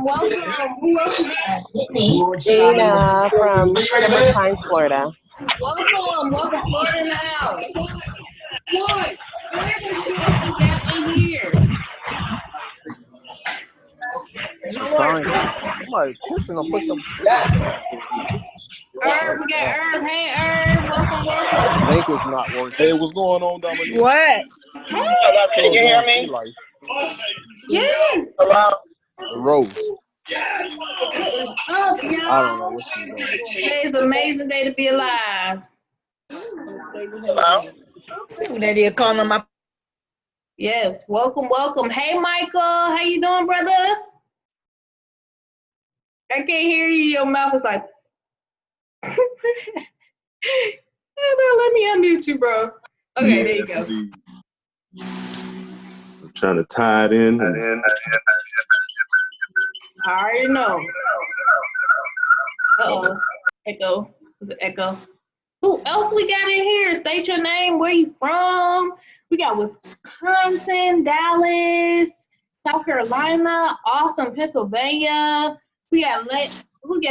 welcome. Who else you got? Dana from Pembroke Pines, Florida. Welcome, Florida in the house. What? Who got in here? Somebody pushing or push up. Herb, we got Herb. Hey, Herb. Welcome. Link is not working. Hey, what's going on, Dominique? What? Hey. Can you hear me? Yes. Hello. Rose. What's up, y'all? I don't know what she's doing. Today's an amazing day to be alive. Hello. That is calling my. Yes. Welcome. Hey, Michael. How you doing, brother? I can't hear you. Your mouth is like. Let me unmute you, bro. Okay, yeah, there you go. I'm trying to tie it in. I already know. Uh-oh. Echo. Was it echo? Who else we got in here? State your name. Where you from? We got Wisconsin, Dallas, South Carolina, Austin, Pennsylvania. We got who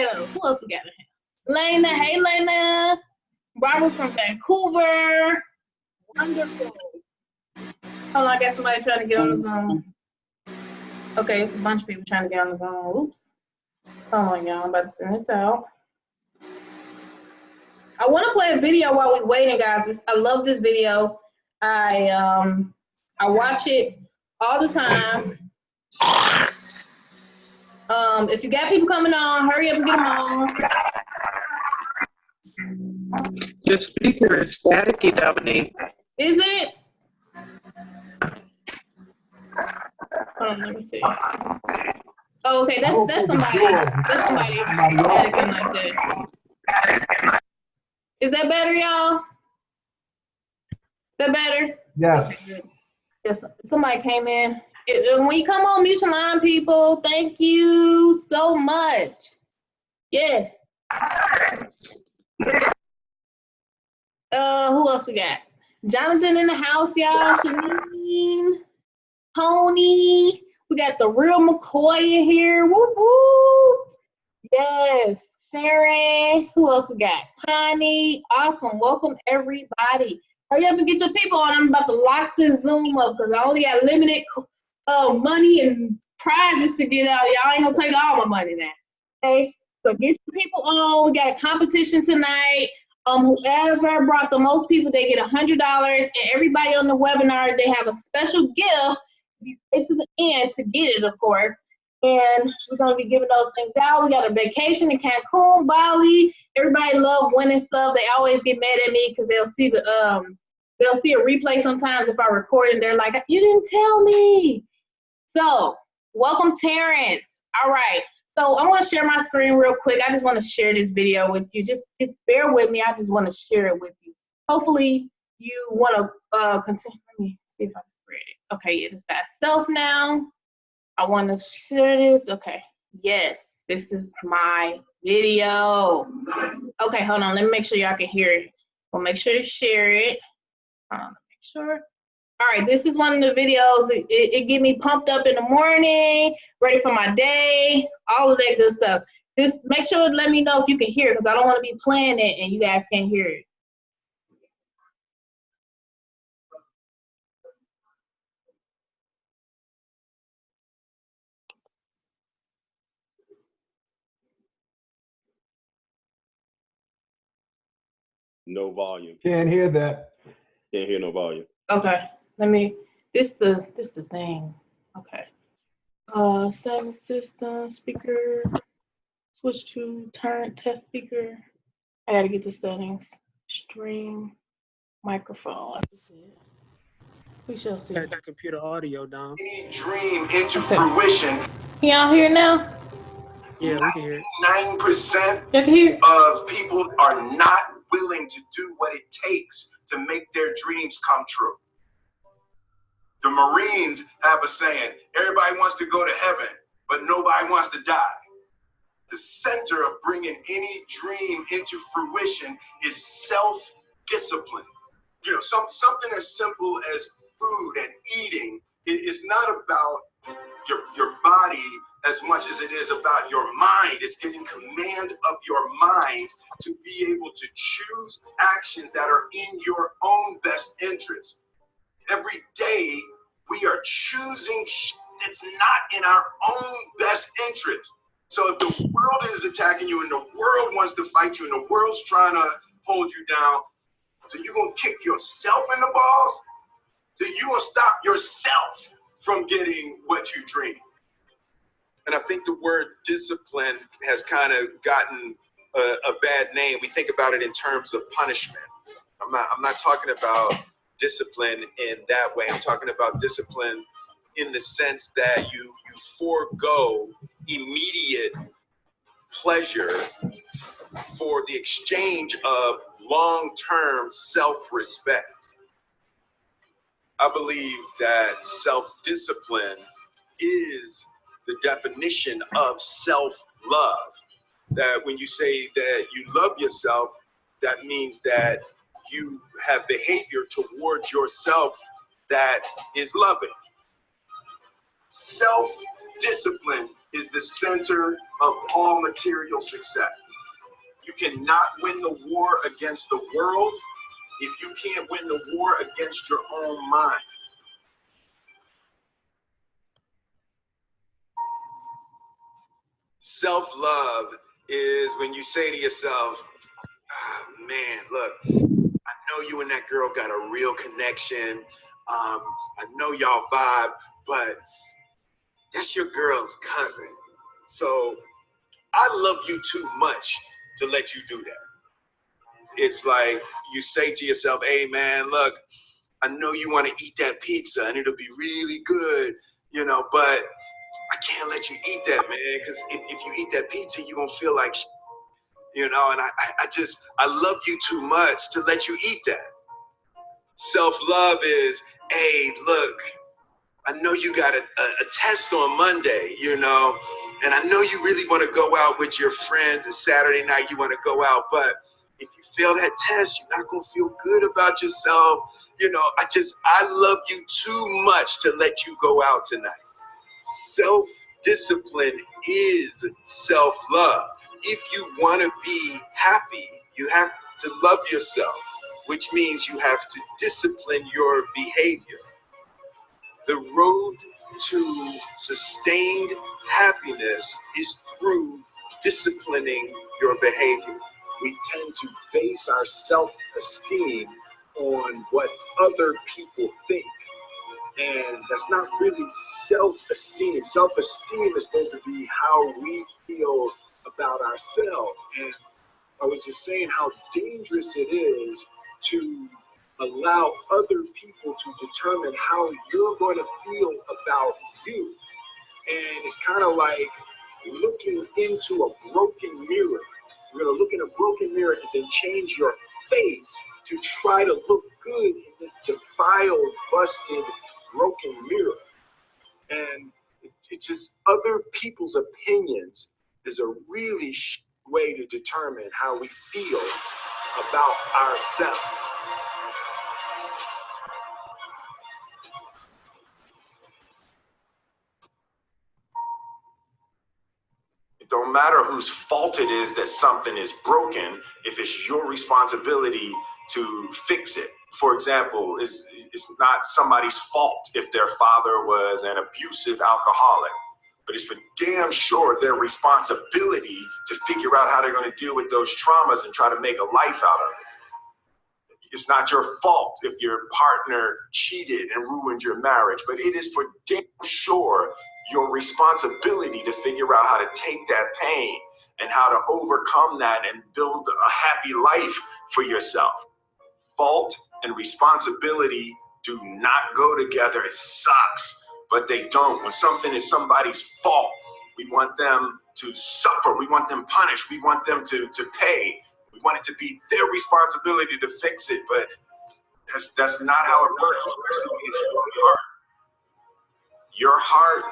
else we got in here? Lena. Hey, Lena. Robert from Vancouver. Wonderful. Hold on, I got somebody trying to get on the phone. Okay, it's a bunch of people trying to get on the phone. Oops. Hold on, y'all. I'm about to send this out. I want to play a video while we're waiting, guys. I love this video. I watch it all the time. If you got people coming on, hurry up and get them on. Your speaker is staticky, Dominique. Is it? Hold on, let me see. Oh, okay, that's somebody. That's somebody panicking like that. Is that better, y'all? Is that better? Yeah. Okay, good. Yes, somebody came in. When you come on, mute your line, people. Thank you so much. Yes. Who else we got? Jonathan in the house, y'all. Shanine, Tony. We got the real McCoy in here. Woo woo. Yes. Sharon. Who else we got? Connie. Awesome. Welcome everybody. Hurry up and get your people on. I'm about to lock this Zoom up because I only got limited money and prizes to get out. Y'all ain't gonna take all my money now. Okay. So get your people on. We got a competition tonight. Whoever brought the most people, they get $100, and everybody on the webinar, they have a special gift. You stay to the end to get it, of course. And we're gonna be giving those things out. We got a vacation in Cancun, Bali. Everybody love winning stuff. They always get mad at me because they'll see a replay sometimes if I record and they're like, "You didn't tell me." So, welcome, Terrence. All right. So I'm going to share my screen real quick. I just want to share this video with you. Just bear with me. I just want to share it with you. Hopefully you want to continue. Let me see if I can spread it. Okay, yeah, it's by itself now. I want to share this. Okay, yes, this is my video. Okay, hold on. Let me make sure y'all can hear it. We'll make sure to share it. Make sure. All right, this is one of the videos. It get me pumped up in the morning, ready for my day, all of that good stuff. Just make sure to let me know if you can hear it because I don't want to be playing it and you guys can't hear it. No volume. Can't hear that. Can't hear no volume. Okay, this the thing. Okay. Sound system, speaker, switch to turn test speaker. I gotta get the settings. Stream, microphone. We shall see. That computer audio down. Dream into fruition. Can y'all hear now? Yeah, we can hear it. 9% of people are not willing to do what it takes to make their dreams come true. The Marines have a saying, everybody wants to go to heaven, but nobody wants to die. The center of bringing any dream into fruition is self-discipline. You know, something as simple as food and eating. It's not about your body as much as it is about your mind. It's getting command of your mind to be able to choose actions that are in your own best interest. Every day, we are choosing that's not in our own best interest. So if the world is attacking you and the world wants to fight you and the world's trying to hold you down, so you're going to kick yourself in the balls? So you're going to stop yourself from getting what you dream? And I think the word discipline has kind of gotten a bad name. We think about it in terms of punishment. I'm not talking about discipline in that way. I'm talking about discipline in the sense that you forego immediate pleasure for the exchange of long-term self-respect. I believe that self-discipline is the definition of self-love. That when you say that you love yourself, that means that you have behavior towards yourself that is loving. Self-discipline is the center of all material success. You cannot win the war against the world if you can't win the war against your own mind. Self-love is when you say to yourself, oh, man, look, I know you and that girl got a real connection. I know y'all vibe, but that's your girl's cousin. So I love you too much to let you do that. It's like you say to yourself, hey, man, look, I know you want to eat that pizza and it'll be really good, you know, but I can't let you eat that, man, because if you eat that pizza, you're going to feel like, you know, and I love you too much to let you eat that. Self-love is, hey, look, I know you got a test on Monday, you know, and I know you really want to go out with your friends and Saturday night you want to go out, but if you fail that test, you're not going to feel good about yourself. You know, I love you too much to let you go out tonight. Self-discipline is self-love. If you want to be happy, you have to love yourself, which means you have to discipline your behavior. The road to sustained happiness is through disciplining your behavior. We tend to base our self-esteem on what other people think. And that's not really self-esteem. Self-esteem is supposed to be how we feel about ourselves. And I was just saying how dangerous it is to allow other people to determine how you're going to feel about you. And it's kind of like looking into a broken mirror. You're going to look in a broken mirror and then change your face to try to look good in this defiled, busted, broken mirror. And it just, other people's opinions is a really way to determine how we feel about ourselves. It don't matter whose fault it is that something is broken if it's your responsibility to fix it. For example, it's not somebody's fault if their father was an abusive alcoholic, but it's for damn sure their responsibility to figure out how they're going to deal with those traumas and try to make a life out of it. It's not your fault if your partner cheated and ruined your marriage, but it is for damn sure your responsibility to figure out how to take that pain and how to overcome that and build a happy life for yourself. Fault and responsibility do not go together. It sucks, but they don't. When something is somebody's fault, we want them to suffer. We want them punished. We want them to pay. We want it to be their responsibility to fix it, but that's not how it works. Your heart,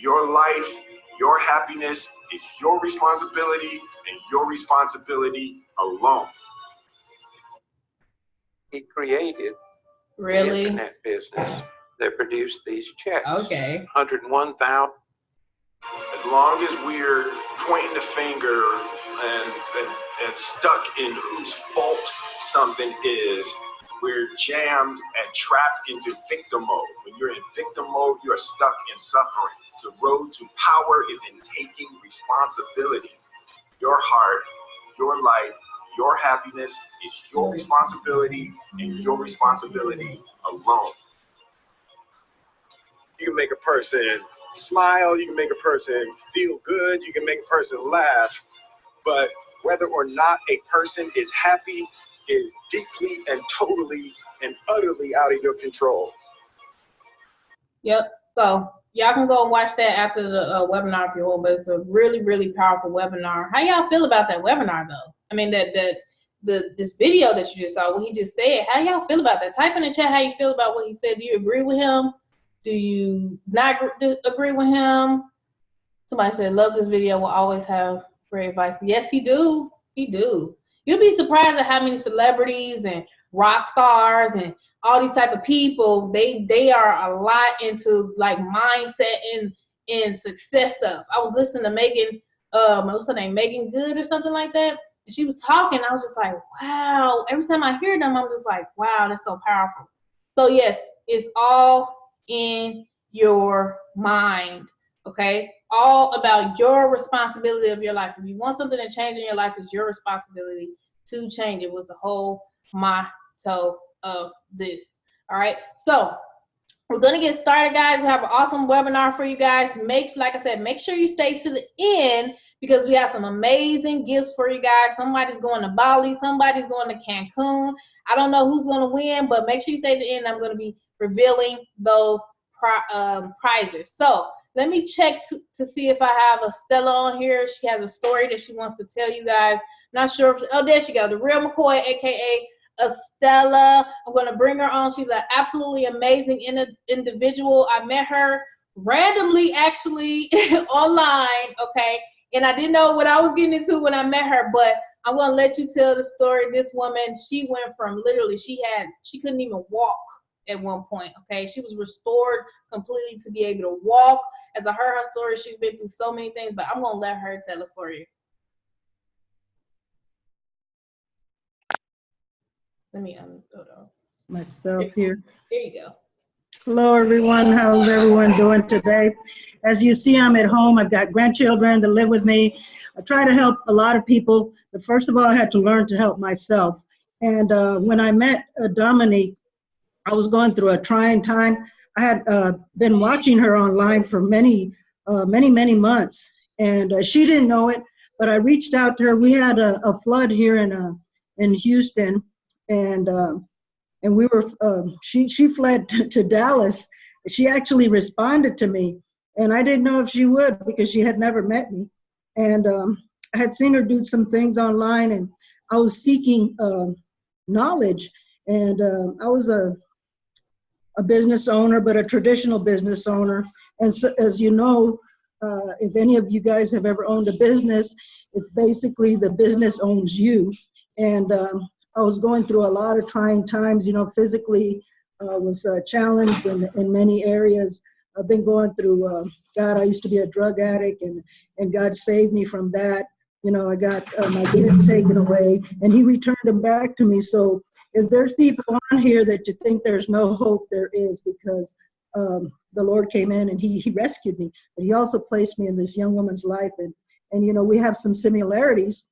your life, your happiness is your responsibility and your responsibility alone. He created the internet business that produced these checks. Okay. 101,000. long as we're pointing the finger and stuck in whose fault something is, we're jammed and trapped into victim mode. When you're in victim mode, you're stuck in suffering. The road to power is in taking responsibility. Your heart, your life, your happiness is your responsibility and your responsibility alone. You can make a person smile, you can make a person feel good, you can make a person laugh, but whether or not a person is happy is deeply and totally and utterly out of your control. Yep. So y'all can go and watch that after the webinar if you want, but it's a really, really powerful webinar. How y'all feel about that webinar though? I mean, this video that you just saw, what he just said, how y'all feel about that? Type in the chat how you feel about what he said. Do you agree with him? Do you not agree with him? Somebody said, love this video, will always have great advice. Yes, he do. He do. You'll be surprised at how many celebrities and rock stars and all these type of people, they are a lot into like mindset and success stuff. I was listening to Megan, what's her name, Megan Good or something like that. And she was talking. I was just like, wow. Every time I hear them, I'm just like, wow, that's so powerful. So yes, it's all in your mind. Okay, all about your responsibility of your life. If you want something to change in your life, it's your responsibility to change it. Was the whole motto of this. All right, so we're gonna get started, guys. We have an awesome webinar for you guys. Like I said, make sure you stay to the end because we have some amazing gifts for you guys. Somebody's going to Bali, somebody's going to Cancun. I don't know who's gonna win, but make sure you stay to the end. I'm gonna be revealing those prizes. So let me check to see if I have a Stella on here. She has a story that she wants to tell you guys. Not sure if oh, there she goes. The real McCoy, aka Estella. I'm gonna bring her on. She's an absolutely amazing individual. I met her randomly, actually, online. Okay, and I didn't know what I was getting into when I met her, but I'm gonna let you tell the story. This woman, she went from literally, she couldn't even walk at one point. Okay, she was restored completely to be able to walk. As I heard her story, she's been through so many things, but I'm gonna let her tell it for you. Let me hold on. Myself here. There you go. Hello, everyone. How's everyone doing today? As you see, I'm at home. I've got grandchildren that live with me. I try to help a lot of people, but first of all, I had to learn to help myself. And when I met Dominique, I was going through a trying time. I had been watching her online for many months, and she didn't know it, but I reached out to her. We had a flood here in Houston, and we were she fled to Dallas. She actually responded to me, and I didn't know if she would because she had never met me. And I had seen her do some things online, and I was seeking knowledge. And I was a business owner, but a traditional business owner. And so, as you know, if any of you guys have ever owned a business, it's basically the business owns you. And I was going through a lot of trying times, you know, physically was challenged in many areas. I've been going through, God, I used to be a drug addict, and God saved me from that. You know, I got my kids taken away, and he returned them back to me. So if there's people on here that you think there's no hope, there is, because the Lord came in and he rescued me. But he also placed me in this young woman's life. And you know, we have some similarities,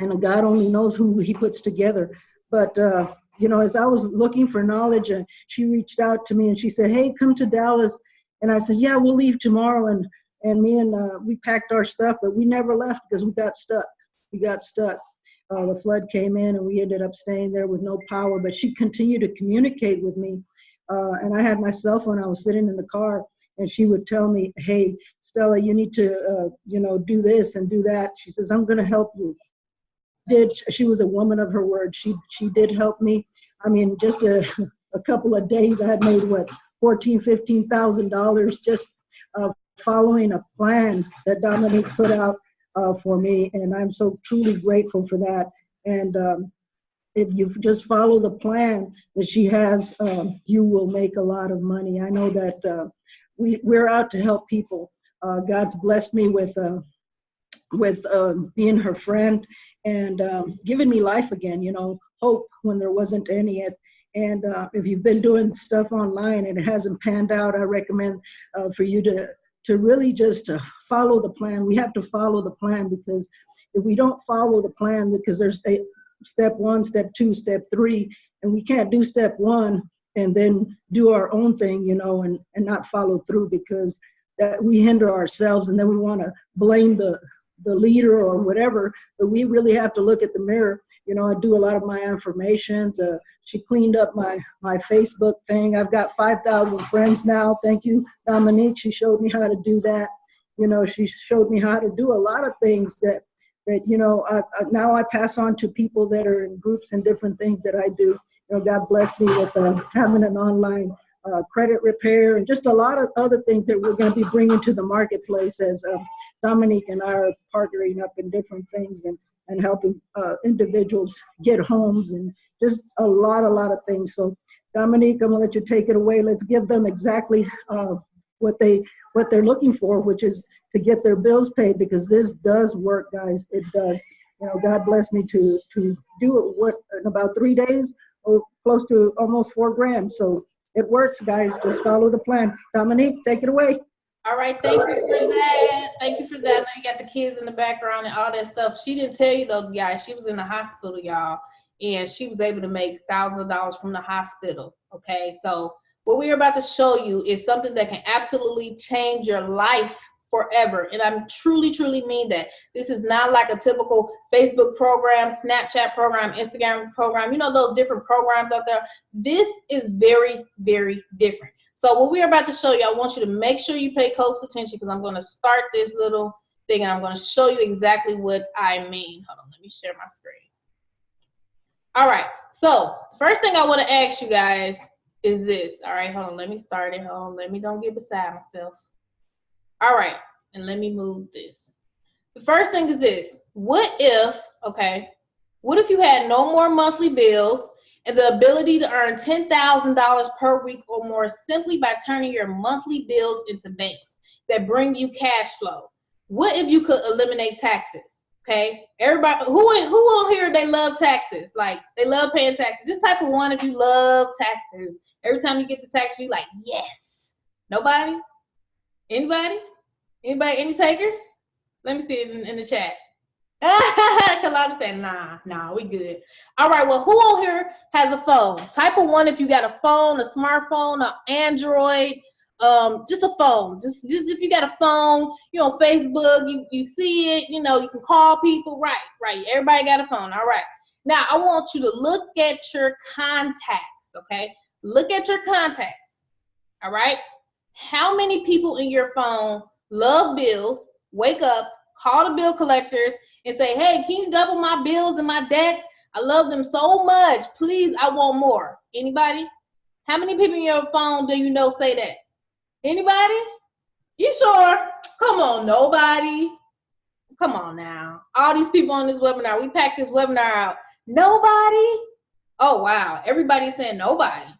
and God only knows who he puts together. But, you know, as I was looking for knowledge, she reached out to me and she said, hey, come to Dallas. And I said, yeah, we'll leave tomorrow. And me and we packed our stuff, but we never left because we got stuck. The flood came in and we ended up staying there with no power, but she continued to communicate with me. And I had my cell phone. I was sitting in the car, and she would tell me, hey, Stella, you need to, you know, do this and do that. She says, I'm going to help you. She was a woman of her word. She did help me. I mean, just a couple of days, I had made, what, $14,000, $15,000 just following a plan that Dominique put out for me, and I'm so truly grateful for that. And if you just follow the plan that she has, you will make a lot of money. I know that we're out to help people. God's blessed me with being her friend and giving me life again, you know, hope when there wasn't any. And if you've been doing stuff online and it hasn't panned out, I recommend for you to really just follow the plan. We have to follow the plan, because if we don't follow the plan, because there's a step 1, step 2, step 3, and we can't do step 1 and then do our own thing, you know, and not follow through, because that we hinder ourselves, and then we want to blame the leader or whatever. But we really have to look at the mirror. You know, I do a lot of my affirmations. She cleaned up my Facebook thing. I've got 5,000 friends now. Thank you, Dominique. She showed me how to do that. You know, she showed me how to do a lot of things that you know, now I pass on to people that are in groups and different things that I do. You know, God bless me with having an online credit repair and just a lot of other things that we're going to be bringing to the marketplace as Dominique and I are partnering up in different things and helping individuals get homes and just a lot of things. So Dominique, I'm going to let you take it away. Let's give them exactly what they're looking for, which is to get their bills paid, because this does work, guys. It does. You know, God bless me to do it in about 3 days, or close to almost $4,000. So it works, guys. Just follow the plan. Dominique, take it away. All right, thank you for that. Thank you for that. Now you got the kids in the background and all that stuff. She didn't tell you though, guys. She was in the hospital, y'all, and she was able to make thousands of dollars from the hospital. Okay, so what we're about to show you is something that can absolutely change your life forever. And I truly mean that. This is not like a typical Facebook program, Snapchat program, Instagram program, you know, those different programs out there. This is very, very different. So what we're about to show you, I want you to make sure you pay close attention, because I'm going to start this little thing and I'm going to show you exactly what I mean. Hold on, let me share my screen. All right, so first thing I want to ask you guys is this. All right, hold on, let me start it. Hold on, let me don't get beside myself. All right, and let me move this. The first thing is this. What if you had no more monthly bills and the ability to earn $10,000 per week or more simply by turning your monthly bills into banks that bring you cash flow? What if you could eliminate taxes? Okay, everybody, who on here, they love taxes? Like, they love paying taxes. Just type of 1 if you love taxes. Every time you get the taxes, you like, yes. Nobody? Anybody? Anybody? Any takers? Let me see it in the chat. Kalani said, nah, we good. All right, well, who on here has a phone? Type of 1 if you got a phone, a smartphone, an Android, just a phone. Just if you got a phone, you know, Facebook, you see it, you know, you can call people. Right. Everybody got a phone. All right. Now, I want you to look at your contacts, okay? Look at your contacts, all right? How many people in your phone love bills, wake up, call the bill collectors, and say, hey, can you double my bills and my debts? I love them so much. Please, I want more. Anybody? How many people in your phone do you know say that? Anybody? You sure? Come on, nobody. Come on now. All these people on this webinar, we packed this webinar out. Nobody? Oh, wow. Everybody's saying nobody.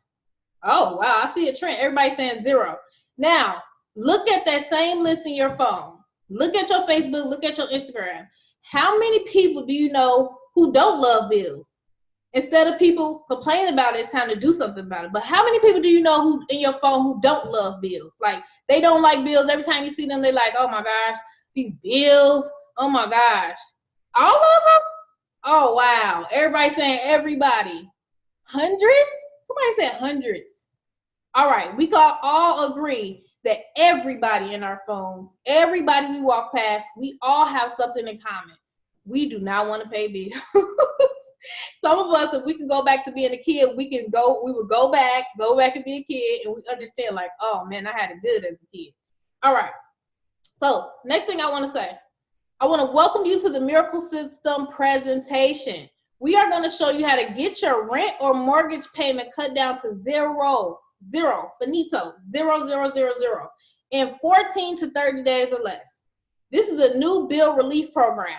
Oh, wow. I see a trend. Everybody's saying 0. Now, look at that same list in your phone. Look at your Facebook. Look at your Instagram. How many people do you know who don't love bills? Instead of people complaining about it, it's time to do something about it. But how many people do you know who in your phone who don't love bills? Like, they don't like bills. Every time you see them, they're like, oh my gosh, these bills. Oh my gosh. All of them? Oh wow. Everybody saying everybody. Hundreds? Somebody said hundreds. All right, we can all agree that everybody in our phones, everybody we walk past, we all have something in common. We do not want to pay bills. Some of us, if we can go back to being a kid, we would go back and be a kid, and we understand like, oh man, I had it good as a kid. All right. So next thing I want to say, I want to welcome you to the Miracle System presentation. We are going to show you how to get your rent or mortgage payment cut down to finito, 0 in 14 to 30 days or less. This is a new bill relief program.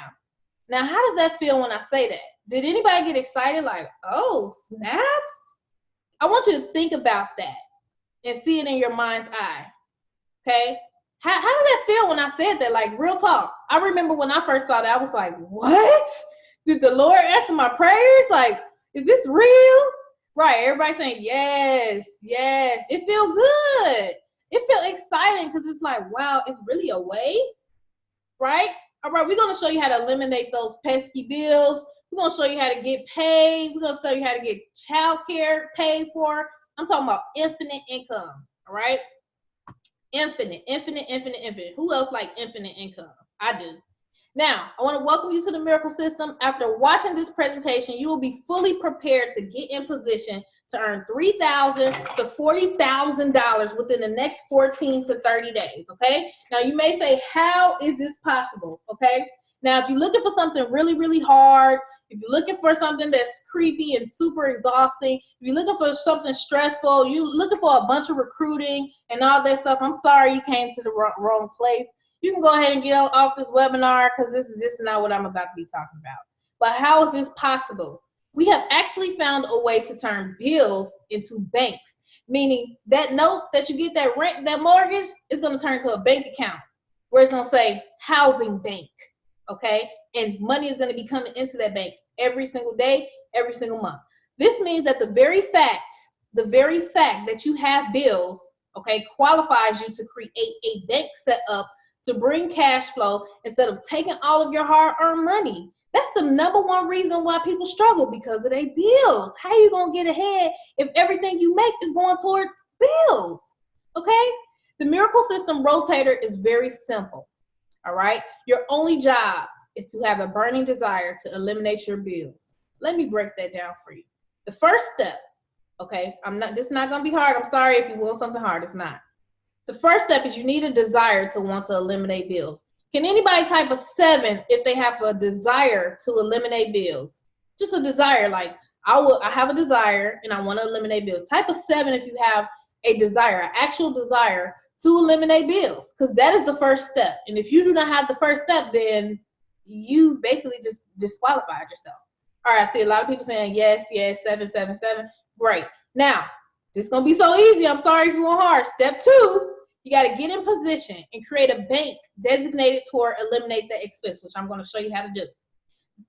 Now, how does that feel when I say that? Did anybody get excited like, oh, snaps? I want you to think about that and see it in your mind's eye, okay? How did that feel when I said that? Like, real talk. I remember when I first saw that, I was like, what? Did the Lord answer my prayers? Like, is this real? Right, everybody saying, yes, yes. It feels good. It feels exciting because it's like, wow, it's really a way, right? All right, we're going to show you how to eliminate those pesky bills. We're going to show you how to get paid. We're going to show you how to get child care paid for. I'm talking about infinite income, all right? Infinite. Who else like infinite income? I do. Now, I want to welcome you to the Miracle System. After watching this presentation, you will be fully prepared to get in position to earn $3,000 to $40,000 within the next 14 to 30 days, okay? Now, you may say, how is this possible, okay? Now, if you're looking for something really, really hard, if you're looking for something that's creepy and super exhausting, if you're looking for something stressful, you're looking for a bunch of recruiting and all that stuff, I'm sorry you came to the wrong place. You can go ahead and get off this webinar because this is not what I'm about to be talking about. But how is this possible? We have actually found a way to turn bills into banks, meaning that note that you get, that rent, that mortgage, is going to turn to a bank account where it's going to say housing bank, okay? And money is going to be coming into that bank every single day, every single month. This means that the very fact that you have bills, okay, qualifies you to create a bank set up to bring cash flow instead of taking all of your hard-earned money. That's the #1 reason why people struggle, because of their bills. How are you going to get ahead if everything you make is going towards bills? Okay? The Miracle System Rotator is very simple. All right? Your only job is to have a burning desire to eliminate your bills. Let me break that down for you. The first step, okay? This is not going to be hard. I'm sorry if you want something hard. It's not. The first step is you need a desire to want to eliminate bills. Can anybody type a 7 if they have a desire to eliminate bills? Just a desire, like I have a desire and I want to eliminate bills. Type a 7 if you have a desire, an actual desire to eliminate bills, because that is the first step. And if you do not have the first step, then you basically just disqualified yourself. All right, I see a lot of people saying yes, 7. Great. Now, this is going to be so easy. I'm sorry if you want hard. Step 2, you got to get in position and create a bank designated toward eliminate that expense, which I'm going to show you how to do.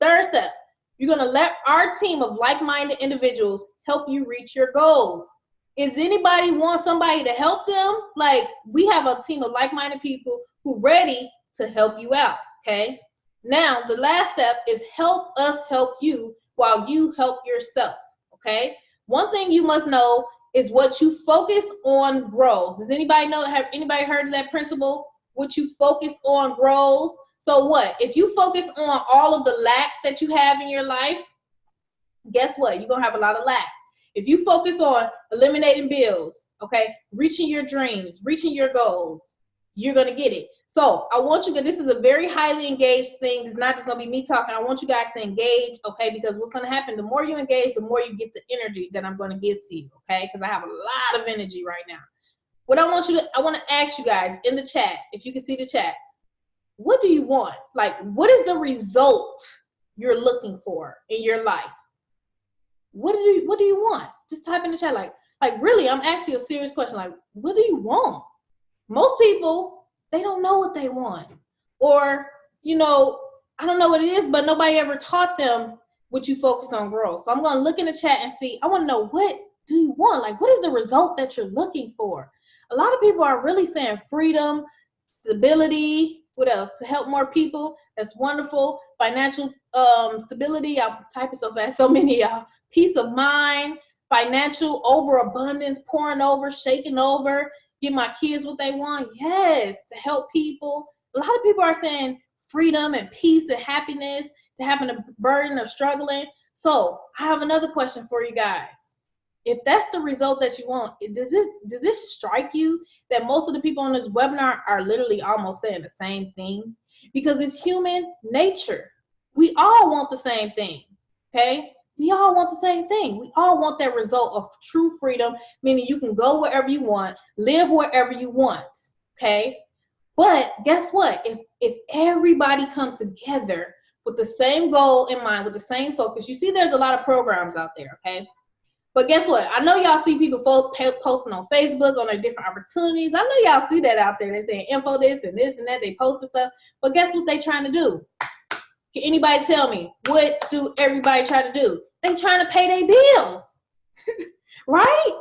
Third step, you're going to let our team of like-minded individuals help you reach your goals. Is anybody want somebody to help them? Like, we have a team of like-minded people who are ready to help you out, okay? Now, the last step is help us help you while you help yourself, okay? One thing you must know is what you focus on grows. Does anybody know, have anybody heard of that principle? What you focus on grows. So what? If you focus on all of the lack that you have in your life, guess what? You're going to have a lot of lack. If you focus on eliminating bills, okay, reaching your dreams, reaching your goals, you're going to get it. So I want you to, this is a very highly engaged thing. It's not just going to be me talking. I want you guys to engage, okay, because what's going to happen, the more you engage, the more you get the energy that I'm going to give to you, okay, because I have a lot of energy right now. What I want to ask you guys in the chat, if you can see the chat, what do you want? Like, what is the result you're looking for in your life? What do you want? Just type in the chat, like really, I'm asking you a serious question. Like, what do you want? Most people, they don't know what they want. Or, you know, I don't know what it is, but nobody ever taught them what you focus on growth. So I'm going to look in the chat and see, I want to know, what do you want? Like, what is the result that you're looking for? A lot of people are really saying freedom, stability, what else? To help more people. That's wonderful. Financial stability. I'm typing so fast, so many y'all. Peace of mind, financial overabundance, pouring over, shaking over, give my kids what they want. Yes, to help people. A lot of people are saying freedom and peace and happiness, to having a burden of struggling. So I have another question for you guys. If that's the result that you want, does it strike you that most of the people on this webinar are literally almost saying the same thing? Because it's human nature. We all want the same thing, okay? We all want the same thing. We all want that result of true freedom, meaning you can go wherever you want, live wherever you want, okay? But guess what? If everybody comes together with the same goal in mind, with the same focus, you see there's a lot of programs out there, okay? But guess what? I know y'all see people posting on Facebook on their different opportunities. I know y'all see that out there. They're saying info this and this and that. They posting stuff. But guess what they trying to do? Can anybody tell me, what do everybody try to do? They trying to pay their bills, right?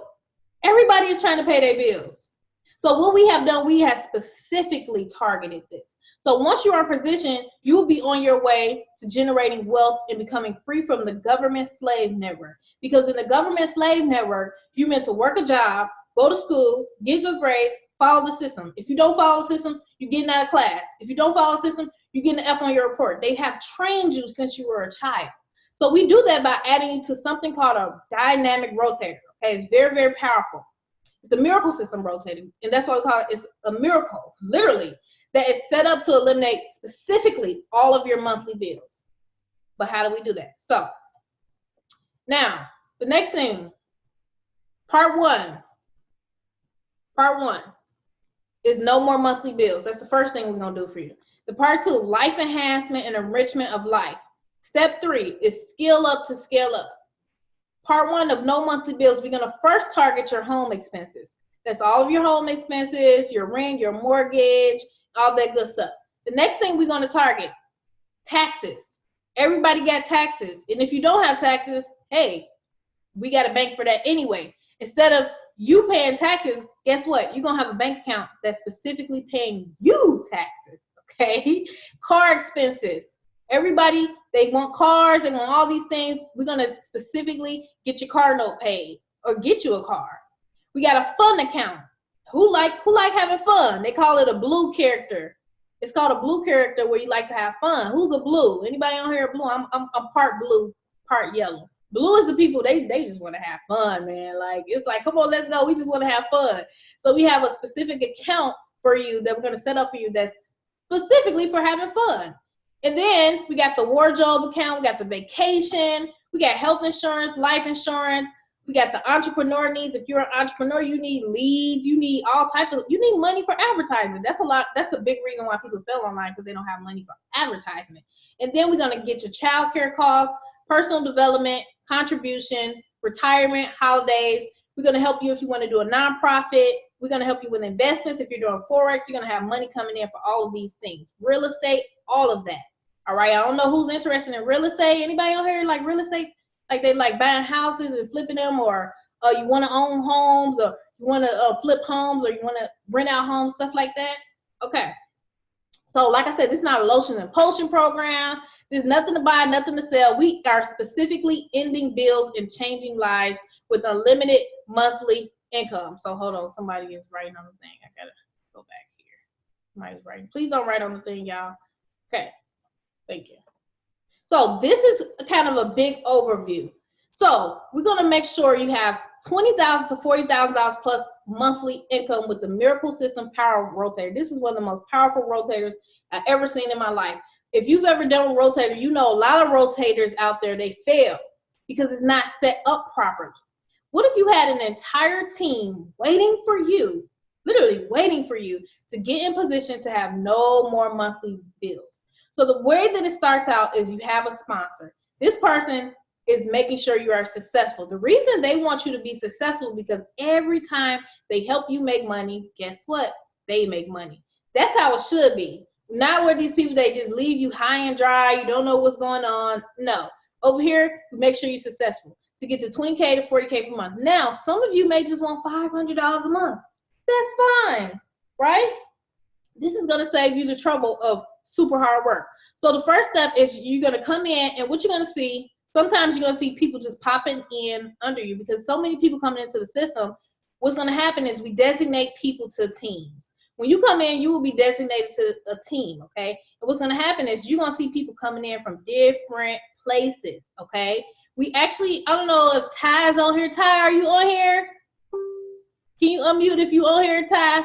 Everybody is trying to pay their bills. So what we have done, we have specifically targeted this. So once you're in position, you will be on your way to generating wealth and becoming free from the government slave network. Because in the government slave network, you're meant to work a job, go to school, get good grades, follow the system. If you don't follow the system, you're getting out of class. If you don't follow the system, you're getting an F on your report. They have trained you since you were a child. So we do that by adding you to something called a dynamic rotator. Okay, it's very, very powerful. It's a miracle system rotating, and that's why we call it. It's a miracle, literally, that is set up to eliminate specifically all of your monthly bills. But how do we do that? So now the next thing, part one is no more monthly bills. That's the first thing we're gonna do for you. The part two, life enhancement and enrichment of life. Step 3 is skill up to scale up. Part 1 of no monthly bills, we're gonna first target your home expenses. That's all of your home expenses, your rent, your mortgage, all that good stuff. The next thing we're gonna target, taxes. Everybody got taxes. And if you don't have taxes, hey, we got a bank for that anyway. Instead of you paying taxes, guess what? You're gonna have a bank account that's specifically paying you taxes, okay? Car expenses. Everybody, they want cars, they want all these things. We're gonna specifically get your car note paid or get you a car. We got a fun account. Who like having fun? They call it a blue character. It's called a blue character where you like to have fun. Who's a blue? Anybody on here blue? I'm part blue, part yellow. Blue is the people, they just want to have fun, man. Like, it's like, come on, let's go. We just want to have fun. So we have a specific account for you that we're going to set up for you that's specifically for having fun. And then we got the wardrobe account. We got the vacation. We got health insurance, life insurance. We got the entrepreneur needs. If you're an entrepreneur, you need leads. You need all types of, you need money for advertisement. That's a lot. That's a big reason why people fail online, because they don't have money for advertisement. And then we're going to get your child care costs, personal development, contribution, retirement, holidays. We're going to help you if you want to do a nonprofit. We're going to help you with investments. If you're doing Forex, you're going to have money coming in for all of these things. Real estate, all of that. All right. I don't know who's interested in real estate. Anybody on here like real estate? Like they like buying houses and flipping them, or you want to own homes, or you want to flip homes, or you want to rent out homes, stuff like that. Okay. So like I said, this is not a lotion and potion program. There's nothing to buy, nothing to sell. We are specifically ending bills and changing lives with unlimited monthly income. So hold on, somebody is writing on the thing. I gotta go back here. Somebody's writing. Please don't write on the thing, y'all. Okay, thank you. So this is kind of a big overview. So we're gonna make sure you have $20,000 to $40,000 plus monthly income with the Miracle System Power Rotator. This is one of the most powerful rotators I've ever seen in my life. If you've ever done a rotator, you know a lot of rotators out there, they fail because it's not set up properly. What if you had an entire team waiting for you, literally waiting for you to get in position to have no more monthly bills? So the way that it starts out is you have a sponsor. This person is making sure you are successful. The reason they want you to be successful because every time they help you make money, guess what? They make money. That's how it should be. Not where these people, they just leave you high and dry. You don't know what's going on. No. Over here, we make sure you're successful to get to 20K to 40K per month. Now, some of you may just want $500 a month. That's fine, right? This is going to save you the trouble of super hard work. So the first step is you're going to come in, and what you're going to see, sometimes you're going to see people just popping in under you because so many people coming into the system. What's going to happen is we designate people to teams. When you come in, you will be designated to a team, okay? And what's going to happen is you're going to see people coming in from different places, okay? We actually, I don't know if Ty's on here. Ty, are you on here? Can you unmute if you on here, Ty?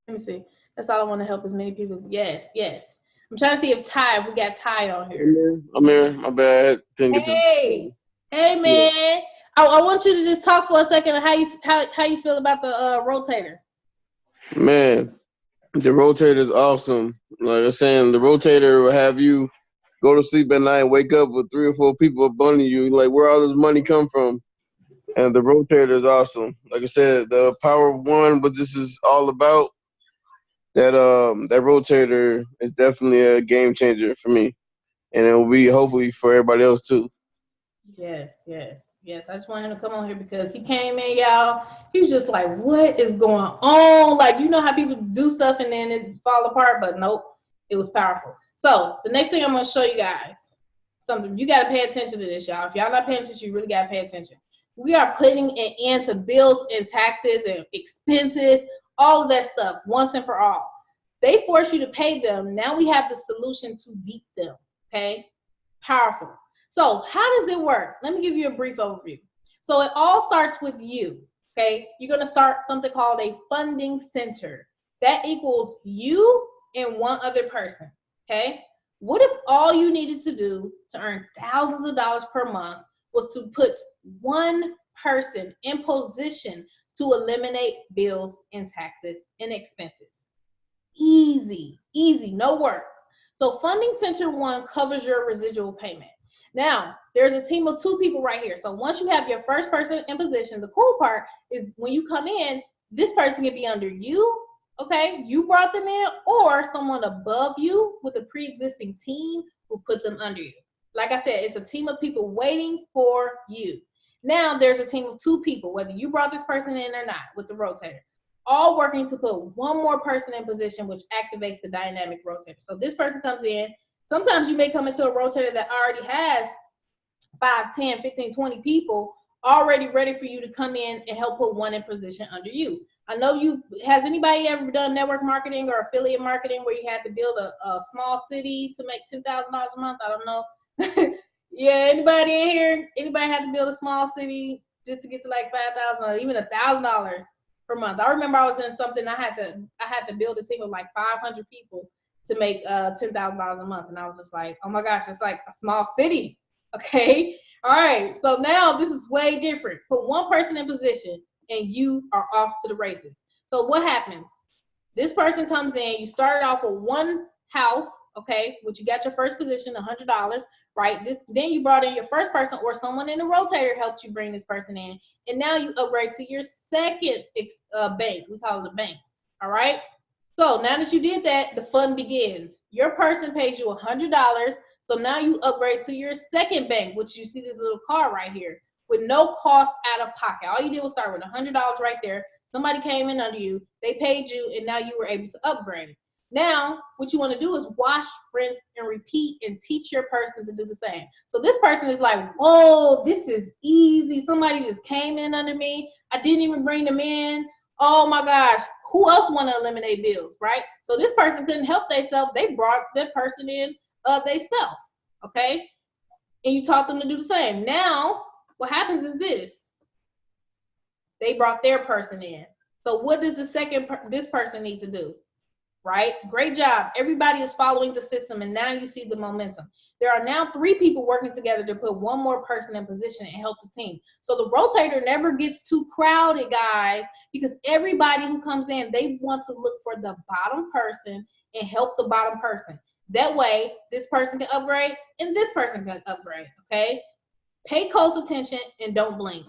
Let me see. That's all I want to help as many people. Yes, yes. I'm trying to see if we got Ty on here. I'm here. My bad. Hey, man. Yeah. I want you to just talk for a second on how you feel about the rotator. Man, the rotator is awesome. Like I'm saying, the rotator will have you go to sleep at night, wake up with 3 or 4 people up under you. Like, where all this money come from? And the rotator is awesome. Like I said, the power of one, what this is all about, that rotator is definitely a game changer for me. And it will be hopefully for everybody else too. Yes, yes, yes. I just want him to come on here because he came in, y'all. He was just like, what is going on? Like, you know how people do stuff and then it fall apart, but nope, it was powerful. So the next thing I'm going to show you guys, something. You got to pay attention to this, y'all. If y'all not paying attention, you really got to pay attention. We are putting an end to bills and taxes and expenses, all of that stuff, once and for all. They force you to pay them. Now we have the solution to beat them, okay? Powerful. So how does it work? Let me give you a brief overview. So it all starts with you, okay? You're going to start something called a funding center. That equals you and one other person, okay? What if all you needed to do to earn thousands of dollars per month was to put one person in position to eliminate bills and taxes and expenses? Easy, easy, no work. So Funding Center 1 covers your residual payment. Now, there's a team of 2 people right here. So once you have your first person in position, the cool part is when you come in, this person can be under you, okay? You brought them in, or someone above you with a pre-existing team will put them under you. Like I said, it's a team of people waiting for you. Now there's a team of 2 people, whether you brought this person in or not, with the rotator, all working to put one more person in position, which activates the dynamic rotator. So this person comes in. Sometimes you may come into a rotator that already has 5, 10, 15, 20 people already ready for you to come in and help put one in position under you. I know has anybody ever done network marketing or affiliate marketing where you had to build a small city to make $10,000 a month? I don't know. Yeah, anybody in here? Anybody had to build a small city just to get to like $5,000 or even $1,000 per month? I remember I was in something I had to build a team of like 500 people to make $10,000 a month, and I was just like, oh my gosh, it's like a small city. Okay, all right. So now this is way different. Put one person in position, and you are off to the races. So what happens? This person comes in. You started off with one house, okay, which you got your first position, $100, right? Then you brought in your first person, or someone in the rotator helped you bring this person in, and now you upgrade to your second bank. We call it a bank. All right. So now that you did that, the fun begins. Your person pays you $100. So now you upgrade to your second bank, which you see this little card right here, with no cost out of pocket. All you did was start with $100 right there. Somebody came in under you, they paid you, and now you were able to upgrade. Now, what you want to do is wash, rinse, and repeat, and teach your person to do the same. So this person is like, whoa, this is easy. Somebody just came in under me. I didn't even bring them in. Oh my gosh, who else want to eliminate bills, right? So this person couldn't help themselves. They brought that person in themselves, okay? And you taught them to do the same. Now, what happens is this. They brought their person in. So what does this person need to do, right? Great job. Everybody is following the system, and now you see the momentum. There are now 3 people working together to put one more person in position and help the team. So the rotator never gets too crowded, guys, because everybody who comes in, they want to look for the bottom person and help the bottom person. That way, this person can upgrade and this person can upgrade, okay? Pay close attention and don't blink.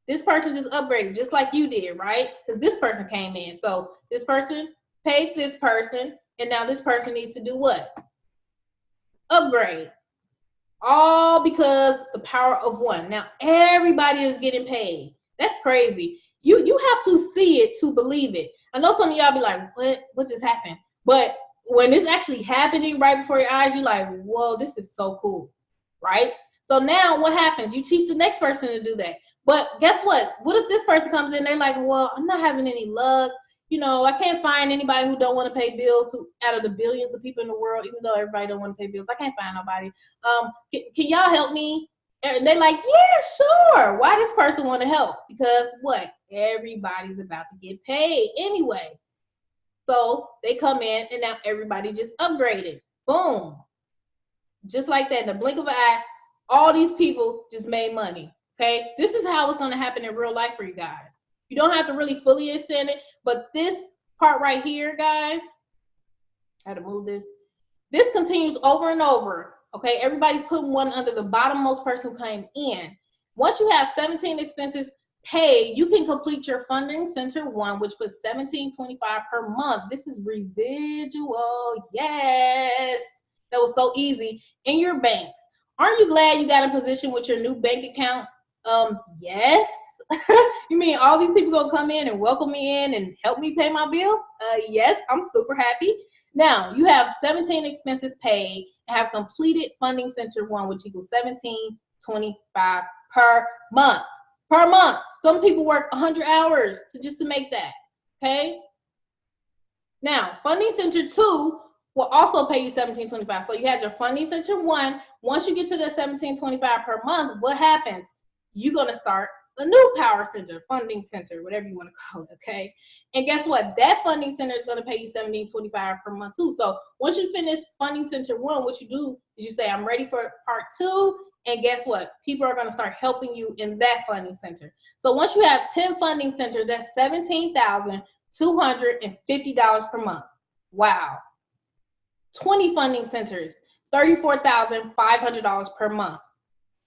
This person just upgraded just like you did, right? Because this person came in. So this person paid this person, and now this person needs to do what? Upgrade. All because the power of one. Now everybody is getting paid. That's crazy. You have to see it to believe it. I know some of y'all be like, what just happened? But when it's actually happening right before your eyes, you're like, whoa, this is so cool, right? So now what happens? You teach the next person to do that. But guess what? What if this person comes in, they're like, well, I'm not having any luck. You know, I can't find anybody who don't want to pay bills out of the billions of people in the world, even though everybody don't want to pay bills. I can't find nobody. Can y'all help me? And they're like, yeah, sure. Why does person want to help? Because what? Everybody's about to get paid anyway. So they come in, and now everybody just upgraded. Boom. Just like that, in the blink of an eye, all these people just made money. Okay? This is how it's going to happen in real life for you guys. You don't have to really fully understand it, but this part right here, guys, I had to move this. This continues over and over. Okay, everybody's putting one under the bottommost person who came in. Once you have 17 expenses paid, you can complete your funding center 1, which puts $17.25 per month. This is residual. Yes, that was so easy. In your banks. Aren't you glad you got in position with your new bank account? Yes. You mean all these people gonna come in and welcome me in and help me pay my bills? Yes, I'm super happy. Now, you have 17 expenses paid and have completed funding center 1, which equals $17.25 per month. Per month. Some people work 100 hours just to make that, okay? Now, funding center 2 will also pay you $17.25. So you had your funding center 1. Once you get to the $17.25 per month, what happens? You're gonna start a new power center, funding center, whatever you want to call it, okay? And guess what? That funding center is going to pay you $17.25 per month too. So once you finish funding center 1, what you do is you say, I'm ready for part 2, and guess what? People are going to start helping you in that funding center. So once you have 10 funding centers, that's $17,250 per month. Wow. 20 funding centers, $34,500 per month.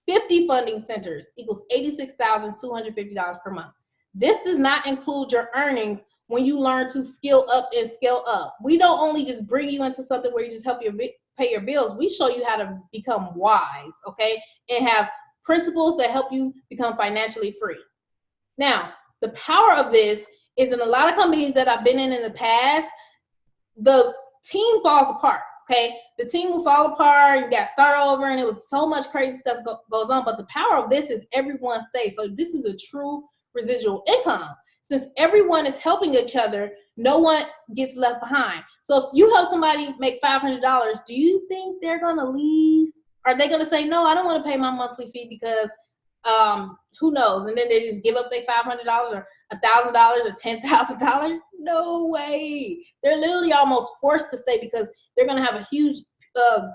50 funding centers equals $86,250 per month. This does not include your earnings when you learn to skill up and scale up. We don't only just bring you into something where you just help you pay your bills. We show you how to become wise, okay, and have principles that help you become financially free. Now, the power of this is in a lot of companies that I've been in the past, the team falls apart. Okay, the team will fall apart, you got to start over, and it was so much crazy stuff goes on. But the power of this is everyone stays. So this is a true residual income. Since everyone is helping each other, no one gets left behind. So if you help somebody make $500, do you think they're going to leave? Are they going to say, no, I don't want to pay my monthly fee because who knows? And then they just give up their $500 or $1,000 or $10,000? No way. They're literally almost forced to stay because they're going to have a huge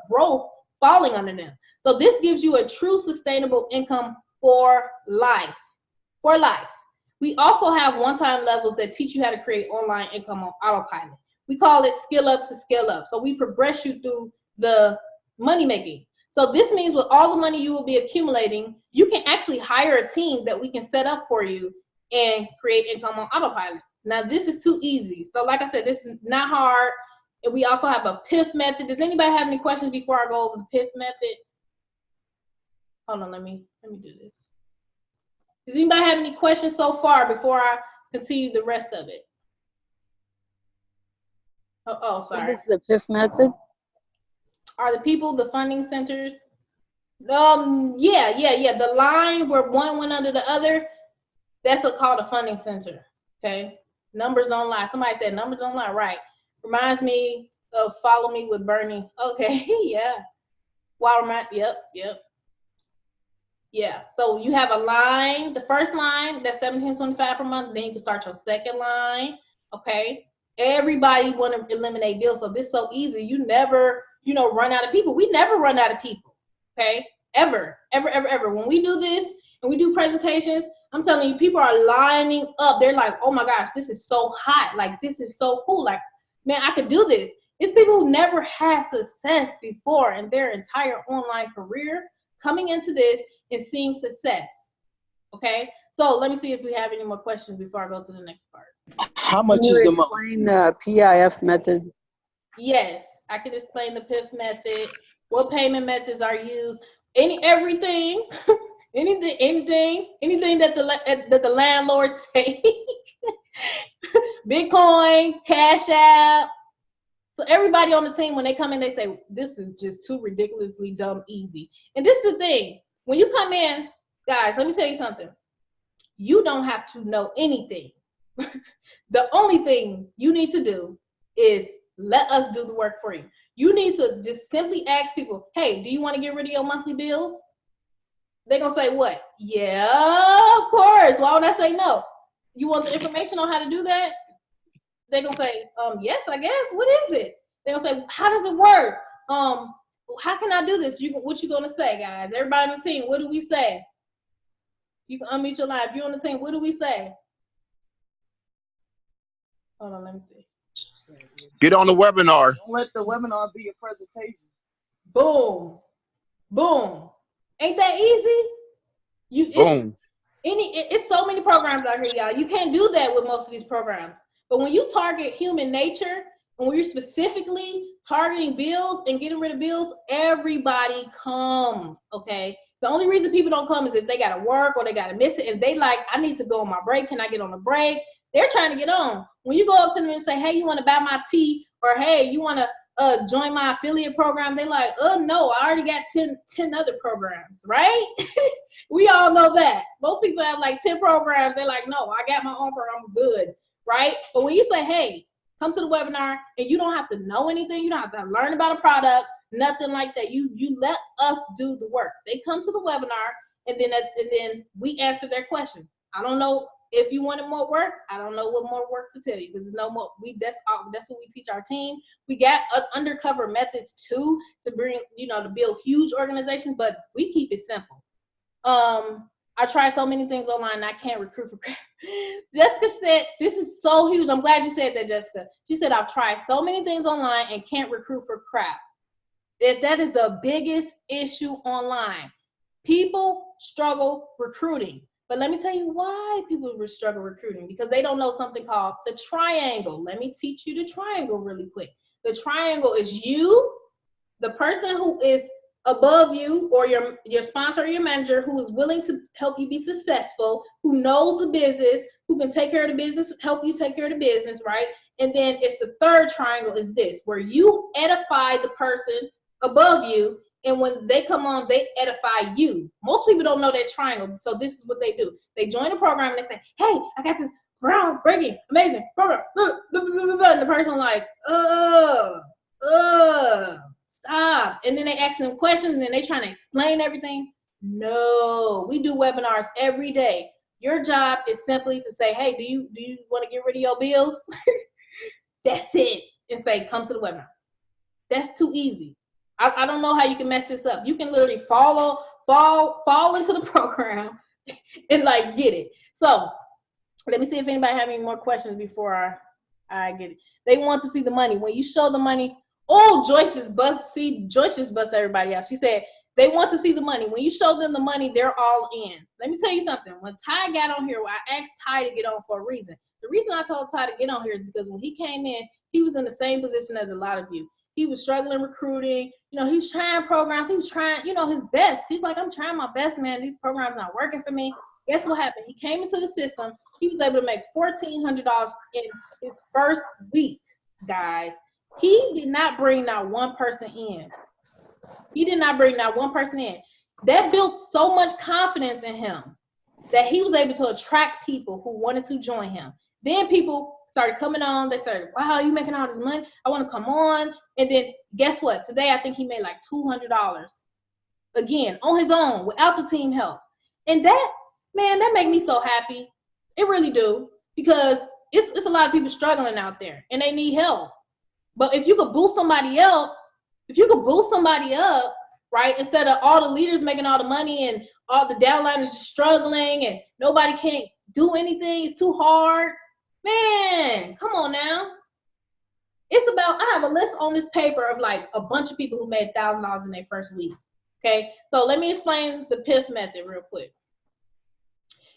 growth falling under them. So this gives you a true sustainable income for life. For life. We also have one-time levels that teach you how to create online income on autopilot. We call it skill up to scale up. So we progress you through the money making. So this means with all the money you will be accumulating, you can actually hire a team that we can set up for you and create income on autopilot. Now this is too easy. So like I said, this is not hard. And we also have a PIF method. Does anybody have any questions before I go over the PIF method? Hold on, let me do this. Does anybody have any questions so far before I continue the rest of it? Oh, sorry. What is the PIF method? Are the people the funding centers? Yeah. The line where one went under the other, that's called a funding center. Okay. Numbers don't lie. Somebody said numbers don't lie. Right. Reminds me of Follow Me with Bernie. Okay. Yeah. Yep. Yeah. So you have a line. The first line, that's $17.25 per month. Then you can start your second line. Okay. Everybody want to eliminate bills. So this is so easy. You never, run out of people. We never run out of people. Okay. Ever. When we do this and we do presentations, I'm telling you, people are lining up. They're like, oh my gosh, this is so hot. Like, this is so cool. Like, man, I could do this. It's people who never had success before in their entire online career coming into this and seeing success. Okay. So let me see if we have any more questions before I go to the next part. How much is the month? Explain the PIF method. Yes, I can explain the PIF method. What payment methods are used? Anything that the landlords say. Bitcoin, Cash App. So everybody on the team, when they come in, they say, this is just too ridiculously dumb easy. And this is the thing. When you come in, guys, let me tell you something. You don't have to know anything. The only thing you need to do is let us do the work for you. You need to just simply ask people, hey, do you want to get rid of your monthly bills? They're going to say what? Yeah, of course. Why would I say no? You want the information on how to do that? They're going to say, yes, I guess. What is it? They're going to say, how does it work? How can I do this? What you going to say, guys? Everybody on the team, what do we say? You can unmute your line. If you're on the team, what do we say? Hold on, let me see. Get on the webinar. Don't let the webinar be a presentation. Boom. Boom. Ain't that easy? Boom. It's so many programs out here, y'all. You can't do that with most of these programs. But when you target human nature, and when you're specifically targeting bills and getting rid of bills, everybody comes, okay? The only reason people don't come is if they gotta work or they gotta miss it, and they like, I need to go on my break. Can I get on a break? They're trying to get on. When you go up to them and say, hey, you wanna buy my tea? Or hey, you wanna join my affiliate program? They like, oh no, I already got 10 other programs, right? We all know that. Most people have like 10 programs. They're like, no, I got my own program, I'm good, right? But when you say, hey, come to the webinar, and you don't have to know anything, you don't have to learn about a product, nothing like that. You let us do the work. They come to the webinar, and then we answer their questions. I don't know if you wanted more work. I don't know what more work to tell you, because there's no more. That's what we teach our team. We got undercover methods too to bring, to build huge organizations, but we keep it simple. I tried so many things online and I can't recruit for crap. Jessica said, this is so huge. I'm glad you said that, Jessica. She said, I've tried so many things online and can't recruit for crap. That is the biggest issue online. People struggle recruiting. But let me tell you why people struggle recruiting, because they don't know something called the triangle. Let me teach you the triangle really quick. The triangle is you, the person who is above you, or your sponsor or your manager, who is willing to help you be successful, who knows the business, who can take care of the business, help you take care of the business, right? And then it's the third triangle is this, where you edify the person above you, and when they come on, they edify you. Most people don't know that triangle, so this is what they do. They join the program and they say, hey, I got this groundbreaking, amazing program, and the person like, stop. And then they ask them questions, and then they trying to explain everything. No, we do webinars every day. Your job is simply to say, hey, do you want to get rid of your bills? That's it. And say, come to the webinar. That's too easy. I don't know how you can mess this up. You can literally fall into the program and like get it. So let me see if anybody have any more questions before I get it. They want to see the money. When you show the money, Joyce just busts everybody out. She said they want to see the money. When you show them the money, they're all in. Let me tell you something. When Ty got on here, I asked Ty to get on for a reason. The reason I told Ty to get on here is because when he came in, he was in the same position as a lot of you. He was struggling recruiting. He was trying programs. He was trying, his best. He's like, I'm trying my best, man. These programs aren't working for me. Guess what happened? He came into the system. He was able to make $1,400 in his first week, guys. He did not bring not one person in. He did not bring not one person in. That built so much confidence in him that he was able to attract people who wanted to join him. Then people started coming on. They started, wow, you making all this money? I want to come on. And then guess what? Today, I think he made like $200 again on his own without the team help. And that, man, that made me so happy. It really do, because it's a lot of people struggling out there and they need help. But if you could boost somebody up, right, instead of all the leaders making all the money and all the downliners just struggling and nobody can't do anything, it's too hard. Man, come on now. It's about, I have a list on this paper of like a bunch of people who made $1,000 in their first week. Okay, so let me explain the PIF method real quick.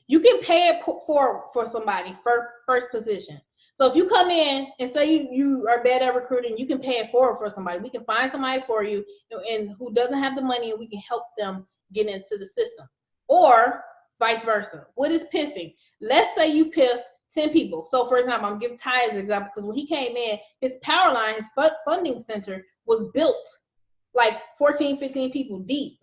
You can pay it for somebody for first position. So if you come in and say you are bad at recruiting, you can pay it forward for somebody. We can find somebody for you and who doesn't have the money, and we can help them get into the system. Or vice versa. What is piffing? Let's say you piff 10 people. So for example, I'm giving Ty as an example, because when he came in, his power line, his funding center was built like 14, 15 people deep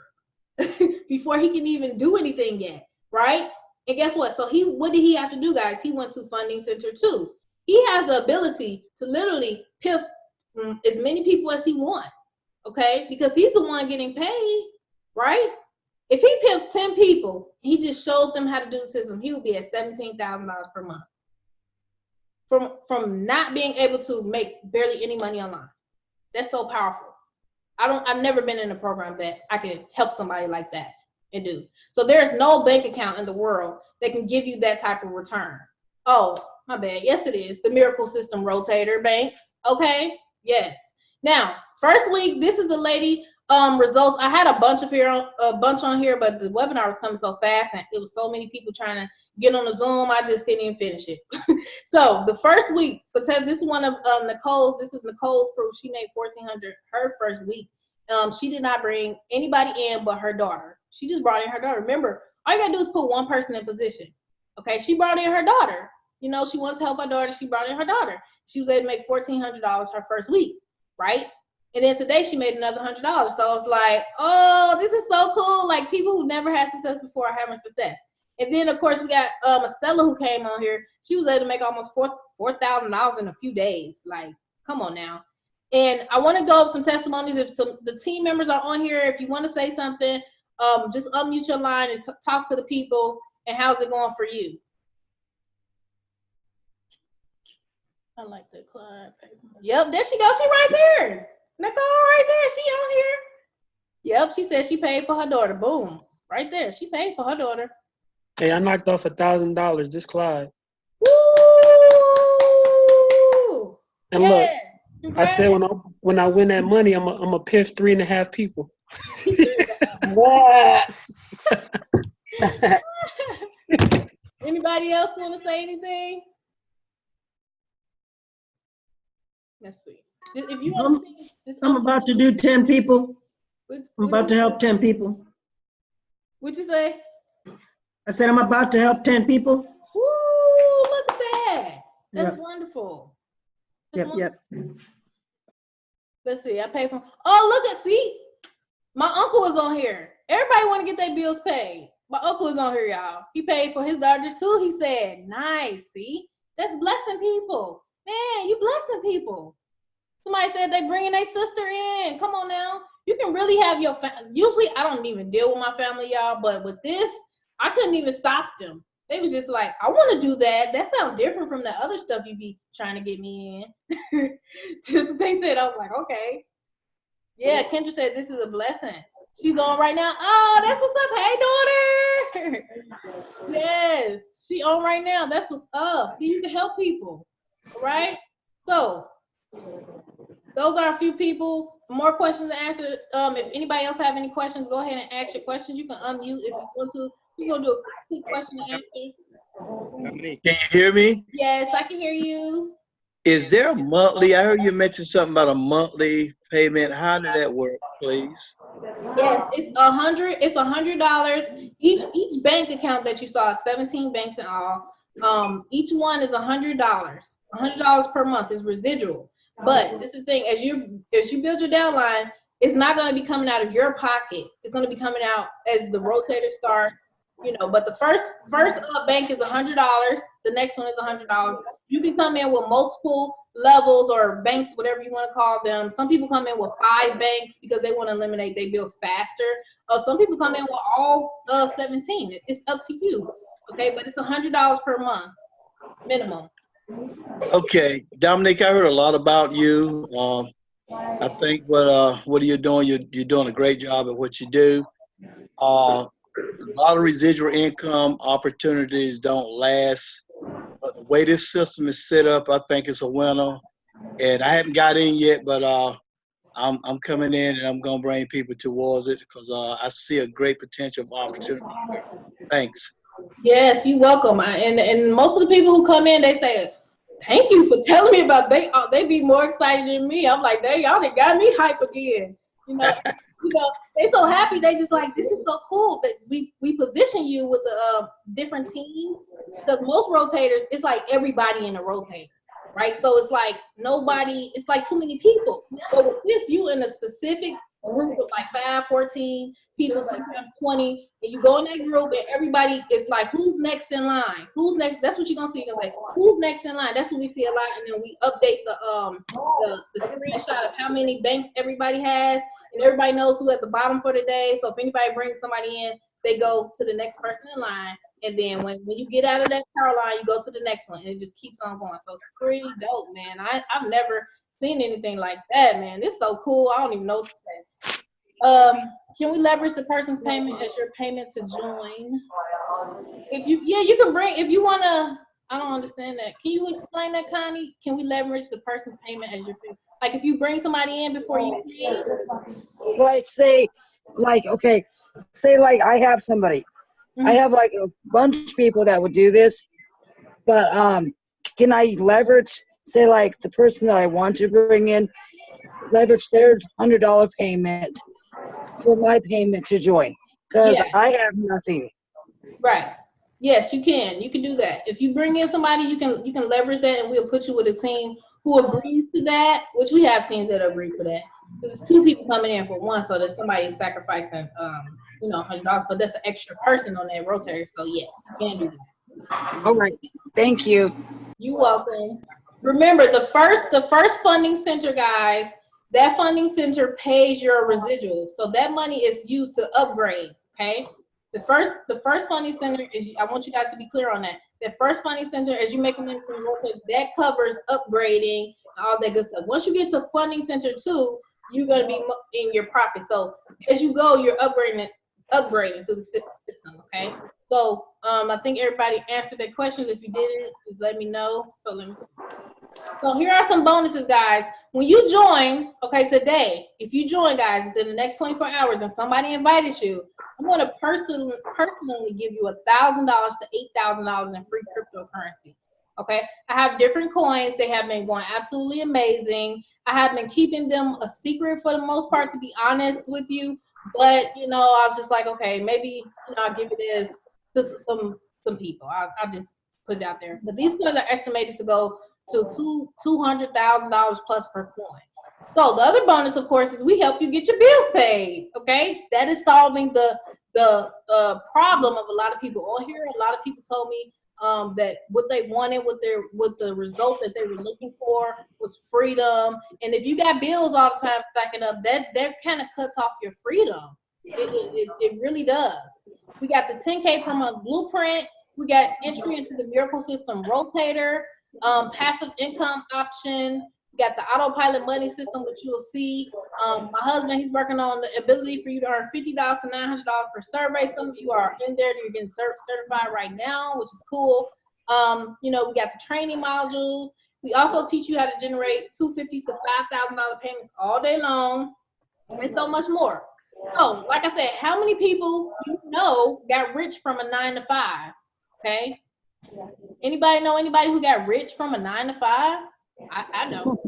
before he can even do anything yet, right? And guess what? So what did he have to do, guys? He went to funding center 2. He has the ability to literally piff as many people as he wants, okay? Because he's the one getting paid, right? If he piffed 10 people, he just showed them how to do the system, he would be at $17,000 per month. From not being able to make barely any money online. That's so powerful. I've never been in a program that I can help somebody like that and do. So there's no bank account in the world that can give you that type of return. Oh, My bad. Yes, it is. The Miracle System Rotator Banks. Okay. Yes. Now, first week, this is a lady results. I had a bunch on here, but the webinar was coming so fast, and it was so many people trying to get on the Zoom. I just couldn't even finish it. So the first week for this is one of Nicole's. This is Nicole's proof. She made $1,400 her first week. She did not bring anybody in but her daughter. She just brought in her daughter. Remember, all you gotta do is put one person in position. Okay, she brought in her daughter. You know, she wants to help her daughter. She brought in her daughter. She was able to make $1,400 her first week, right? And then today she made another $100. So I was like, oh, this is so cool. Like, people who never had success before are having success. And then, of course, we got Estella who came on here. She was able to make almost $4,000 in a few days. Like, come on now. And I want to go over some testimonies. If the team members are on here, if you want to say something, just unmute your line and talk to the people. And how's it going for you? I like that client. Yep, there she goes. She right there. Nicole right there. She on here. Yep, she said she paid for her daughter. Boom. Right there. She paid for her daughter. Hey, I knocked off $1,000. This Clyde. Woo! And yeah. look, Congrats. I said when I win that money, I'm a piff 3.5 people. Anybody else want to say anything? Let's see. If you want to see this, I'm about to do 10 people. I'm about to help 10 people. What'd you say? I said I'm about to help 10 people. Woo! Look at that. That's wonderful. That's wonderful. Let's see. I paid for. Oh, look at my uncle is on here. Everybody want to get their bills paid. My uncle is on here, y'all. He paid for his daughter too. He said, "Nice. See, that's blessing people. Man, you blessing people." Somebody said they bringing their sister in. Come on now. You can really have your family. Usually, I don't even deal with my family, y'all. But with this, I couldn't even stop them. They was just like, I want to do that. That sounds different from the other stuff you be trying to get me in. Just they said, I was like, okay. Yeah, Kendra said this is a blessing. She's on right now. Oh, that's what's up. Hey, daughter. Yes, she on right now. That's what's up. See, you can help people. All right? So, those are a few people. More questions to answer. If anybody else have any questions, go ahead and ask your questions. You can unmute if you want to. We're going to do a quick question and answer. Can you hear me? Yes, I can hear you. Is there a monthly? I heard you mention something about a monthly payment. How did that work, please? Yes, it's $100. It's $100. Each bank account that you saw, 17 banks in all. Each one is $100. $100 per month is residual. But this is the thing: as you build your downline, it's not going to be coming out of your pocket. It's going to be coming out as the rotator starts. You know, but the first bank is $100. The next one is $100. You can come in with multiple levels or banks, whatever you want to call them. Some people come in with 5 banks because they want to eliminate their bills faster. Some people come in with all 17. It's up to you. Okay, but it's $100 per month minimum. Okay, Dominic, I heard a lot about you. I think what are you doing? You're doing a great job at what you do. A lot of residual income opportunities don't last, but the way this system is set up, I think it's a winner. And I haven't got in yet, but I'm coming in and I'm gonna bring people towards it because I see a great potential opportunity here. Thanks. Yes, you're welcome. And most of the people who come in, they say, "Thank you for telling me about." They be more excited than me. I'm like, y'all done got me hype again. You know, they so happy. They just like, this is so cool that we position you with the different teams, because most rotators, it's like everybody in a rotator, right? So it's like nobody. It's like too many people. But with this, you in a specific group of like 5, 14 people, like 20, and you go in that group and everybody is like, who's next in line? Who's next? That's what you're gonna see. You're gonna say, who's next in line? That's what we see a lot, and then we update the screenshot of how many banks everybody has, and everybody knows who at the bottom for the day. So if anybody brings somebody in, they go to the next person in line, and then when you get out of that power line, you go to the next one, and it just keeps on going. So it's pretty dope, man. I've never seen anything like that, man. This is so cool. I don't even know what to say. Can we leverage the person's payment as your payment to join? You can bring, if you wanna I don't understand that. Can you explain that, Connie? Can we leverage the person's payment as your fee? Like if you bring somebody in before you pay? Like say, like okay, say like I have somebody. I have like a bunch of people that would do this, but can I leverage, say like the person that I want to bring in, leverage their $100 payment for my payment to join? Because I have nothing. Right. Yes, you can. You can do that. If you bring in somebody, you can leverage that, and we'll put you with a team who agrees to that. Which we have teams that agree to that. There's 2 people coming in for one, so there's somebody sacrificing, $100, but that's an extra person on that rotator. So yes, you can do that. All right. Thank you. You're welcome. Remember, the first funding center, guys. That funding center pays your residual, so that money is used to upgrade. Okay. The first funding center is, I want you guys to be clear on that. The first funding center, as you make money from rotator, that covers upgrading, all that good stuff. Once you get to funding center 2, you're going to be in your profit. So as you go, you're upgrading through the system. Okay. So I think everybody answered their questions. If you didn't, just let me know. So let me see. So here are some bonuses, guys. When you join, okay, today, if you join, guys, within the next 24 hours and somebody invited you, I'm going to personally give you $1,000 to $8,000 in free cryptocurrency. Okay, I have different coins. They have been going absolutely amazing. I have been keeping them a secret for the most part, to be honest with you. But I was just like, okay, maybe I'll give it as to some people. I'll just put it out there. But these coins are estimated to go to $200,000 plus per coin. So the other bonus, of course, is we help you get your bills paid. Okay, that is solving the problem of a lot of people on here. A lot of people told me that what they wanted, what the result that they were looking for was freedom. And if you got bills all the time stacking up, that kind of cuts off your freedom. It really does. We got the 10K per month blueprint. We got entry into the Miracle System Rotator, passive income option. We got the autopilot money system, which you will see. My husband, he's working on the ability for you to earn $50 to $900 per survey. Some of you are in there, you're getting certified right now, which is cool. We got the training modules. We also teach you how to generate $250 to $5,000 payments all day long, and so much more. So, like I said, how many people got rich from a 9 to 5? Okay. Anybody know anybody who got rich from a 9 to 5? I don't.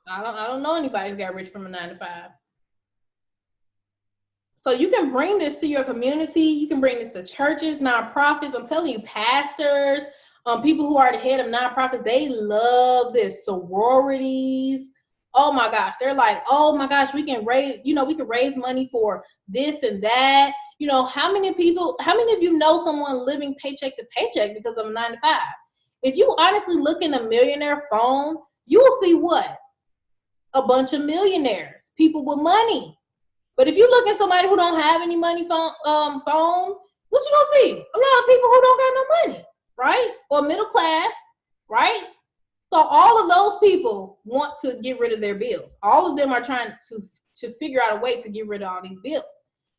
I don't know anybody who got rich from a 9 to 5. So you can bring this to your community. You can bring this to churches, nonprofits. I'm telling you, pastors, people who are the head of nonprofits, they love this. Sororities. Oh my gosh, they're like, oh my gosh, we can raise money for this and that. How many of you know someone living paycheck to paycheck because of a 9 to 5? If you honestly look in a millionaire phone, you will see what? A bunch of millionaires, people with money. But if you look at somebody who don't have any money phone, what you gonna see? A lot of people who don't got no money, right? Or middle class, right? So all of those people want to get rid of their bills. All of them are trying to figure out a way to get rid of all these bills.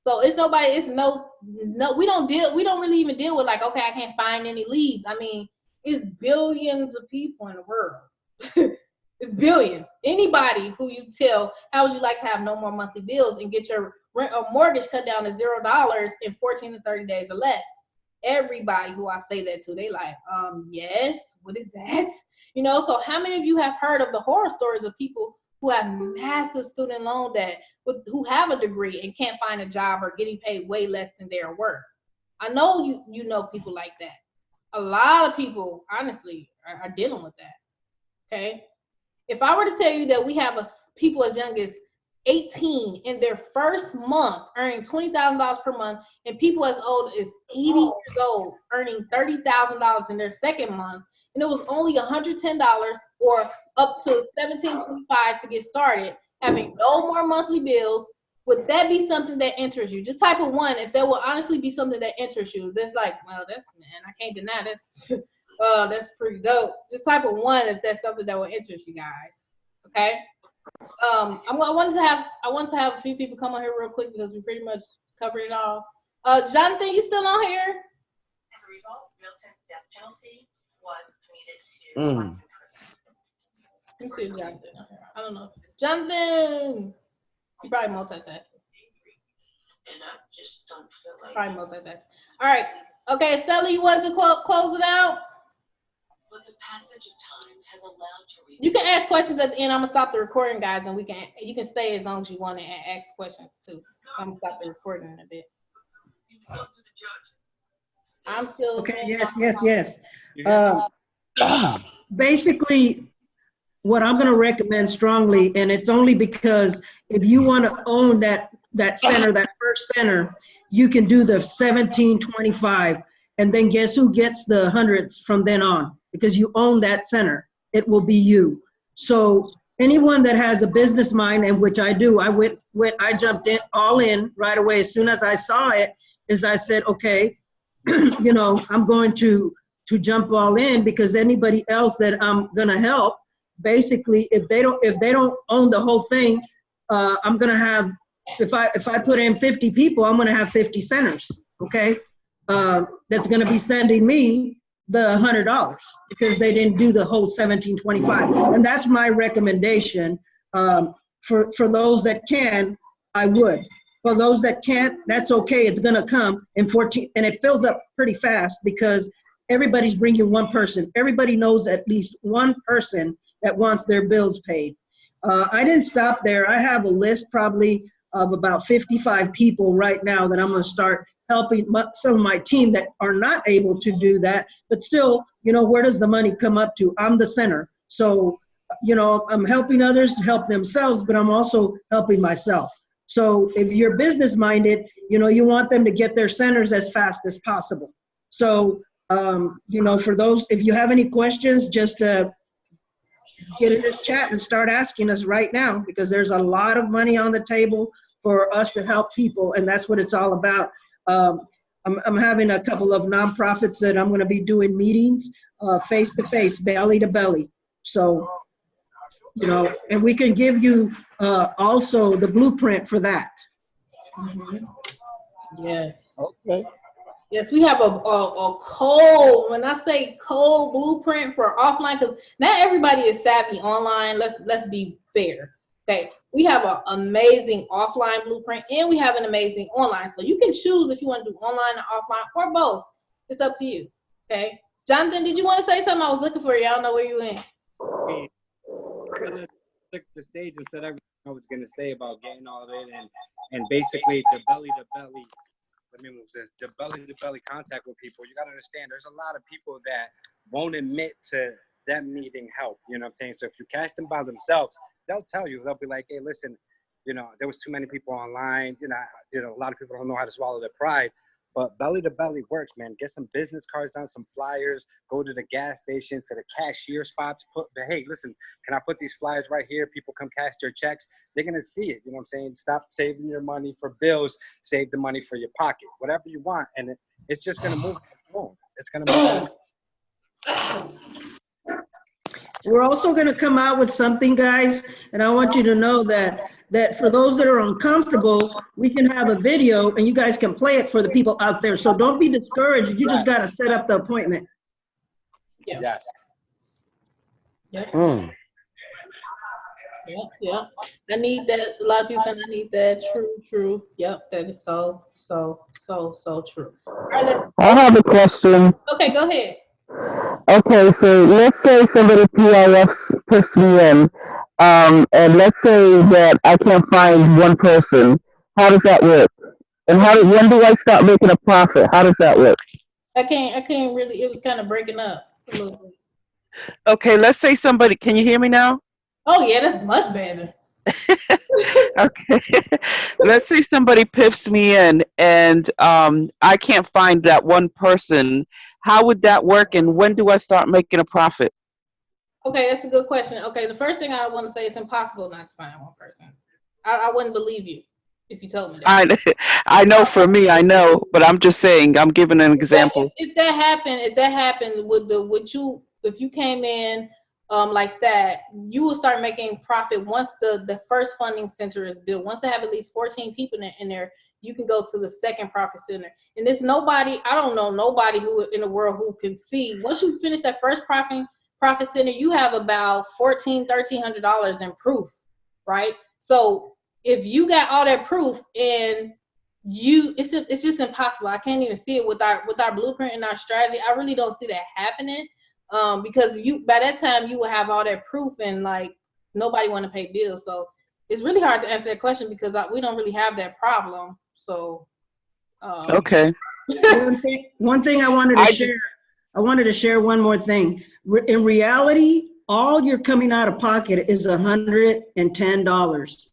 So we don't really even deal with like, okay, I can't find any leads. I mean, it's billions of people in the world. It's billions. Anybody who you tell, how would you like to have no more monthly bills and get your rent or mortgage cut down to $0 in 14 to 30 days or less? Everybody who I say that to, they like, yes, what is that? So how many of you have heard of the horror stories of people who have massive student loan debt, who have a degree and can't find a job or getting paid way less than their worth? I know you know people like that. A lot of people, honestly, are dealing with that, okay? If I were to tell you that we have people as young as 18 in their first month earning $20,000 per month, and people as old as 80 years old earning $30,000 in their second month, and it was only $110 or up to $17.25 to get started, having no more monthly bills, would that be something that interests you? Just type of 1 if that will honestly be something that interests you. That's like, well, I can't deny that's that's pretty dope. Just type of 1 if that's something that will interest you guys. Okay. I wanted to have a few people come on here real quick because we pretty much covered it all. Jonathan, you still on here? a result, Milton's death penalty was commuted to Mm. life in prison. Let me see if Jonathan. I don't know. Jonathan. You probably multitasking. And I just don't feel like. Probably multitasking. All right. Okay, Stella, you want to close it out? But the passage of time has allowed to. You can ask questions at the end. I'm gonna stop the recording, guys, and you can stay as long as you want to ask questions too. So I'm gonna stop the recording in a bit. I'm still Okay, yes. Basically, what I'm going to recommend strongly, and it's only because if you want to own that center, that first center, you can do the 1725, and then guess who gets the hundreds from then on? Because you own that center, it will be you. So anyone that has a business mind, and which I do, I jumped in all in right away. As soon as I saw it, is I said, okay, I'm going to jump all in, because anybody else that I'm gonna help, basically, if they don't own the whole thing, I'm gonna have, if I put in 50 people, I'm gonna have 50 centers, okay? That's gonna be sending me the $100 because they didn't do the whole 1725. And that's my recommendation. For those that can, I would. For those that can't, that's okay. It's gonna come in 14, and it fills up pretty fast because everybody's bringing one person. Everybody knows at least one person that wants their bills paid. I didn't stop there. I have a list probably of about 55 people right now that I'm gonna start helping some of my team that are not able to do that, but still, where does the money come up to? I'm the center. So, I'm helping others help themselves, but I'm also helping myself. So if you're business minded, you want them to get their centers as fast as possible. So, for those, if you have any questions, just get in this chat and start asking us right now, because there's a lot of money on the table for us to help people, and that's what it's all about. I'm having a couple of nonprofits that I'm going to be doing meetings face to face, belly to belly. So, and we can give you also the blueprint for that. Mm-hmm. Yes. Okay. Yes, we have a cold, when I say cold blueprint for offline, because not everybody is savvy online. Let's be fair. Okay, we have an amazing offline blueprint and we have an amazing online. So you can choose if you want to do online or offline or both. It's up to you. Okay, Jonathan, did you want to say something? I was looking for you. I don't know where you went. Took the stage and said everything I was gonna say about getting all of it, and basically the belly to belly. Let me move this. The belly to belly contact with people. You gotta understand, there's a lot of people that won't admit to them needing help. You know what I'm saying? So if you catch them by themselves, they'll tell you. They'll be like, "Hey, listen, there was too many people online. A lot of people don't know how to swallow their pride." But belly to belly works, man. Get some business cards done, some flyers. Go to the gas station, to the cashier spots. Hey, listen, can I put these flyers right here? People come cash their checks. They're gonna see it. You know what I'm saying? Stop saving your money for bills. Save the money for your pocket. Whatever you want, and it's just gonna move. It's gonna move. We're also going to come out with something, guys, and I want you to know that for those that are uncomfortable, we can have a video and you guys can play it for the people out there. So don't be discouraged. You just got to set up the appointment. Yeah. Yes. Yeah. Mm. Yeah. I need that. A lot of people saying I need that. True. Yep. That is so true. All right, I have a question. okay, go ahead. Okay, so let's say somebody PIF puts me in, and let's say that I can't find one person. How does that work? And when do I start making a profit? How does that work? I can't really. It was kind of breaking up a little bit. Okay, let's say somebody, can you hear me now? Oh yeah, that's much better. Okay. Let's say somebody pips me in and I can't find that one person. How would that work, and when do I start making a profit? Okay, that's a good question. Okay, the first thing I want to say, it's impossible not to find one person. I wouldn't believe you if you told me that. I know for me, I know, but I'm just saying, I'm giving an example. If that happened, if you came in like that, you will start making profit once the first funding center is built. Once they have at least 14 people in there, you can go to the second profit center. And there's nobody, I don't know nobody who in the world who can see, once you finish that first profit center, you have about $1,300 in proof, right? So if you got all that proof and it's just impossible. I can't even see it with our blueprint and our strategy. I really don't see that happening, because by that time you will have all that proof and like nobody want to pay bills. So it's really hard to answer that question because we don't really have that problem. So okay. One thing I wanted to share. I wanted to share one more thing. In reality, all you're coming out of pocket is $110.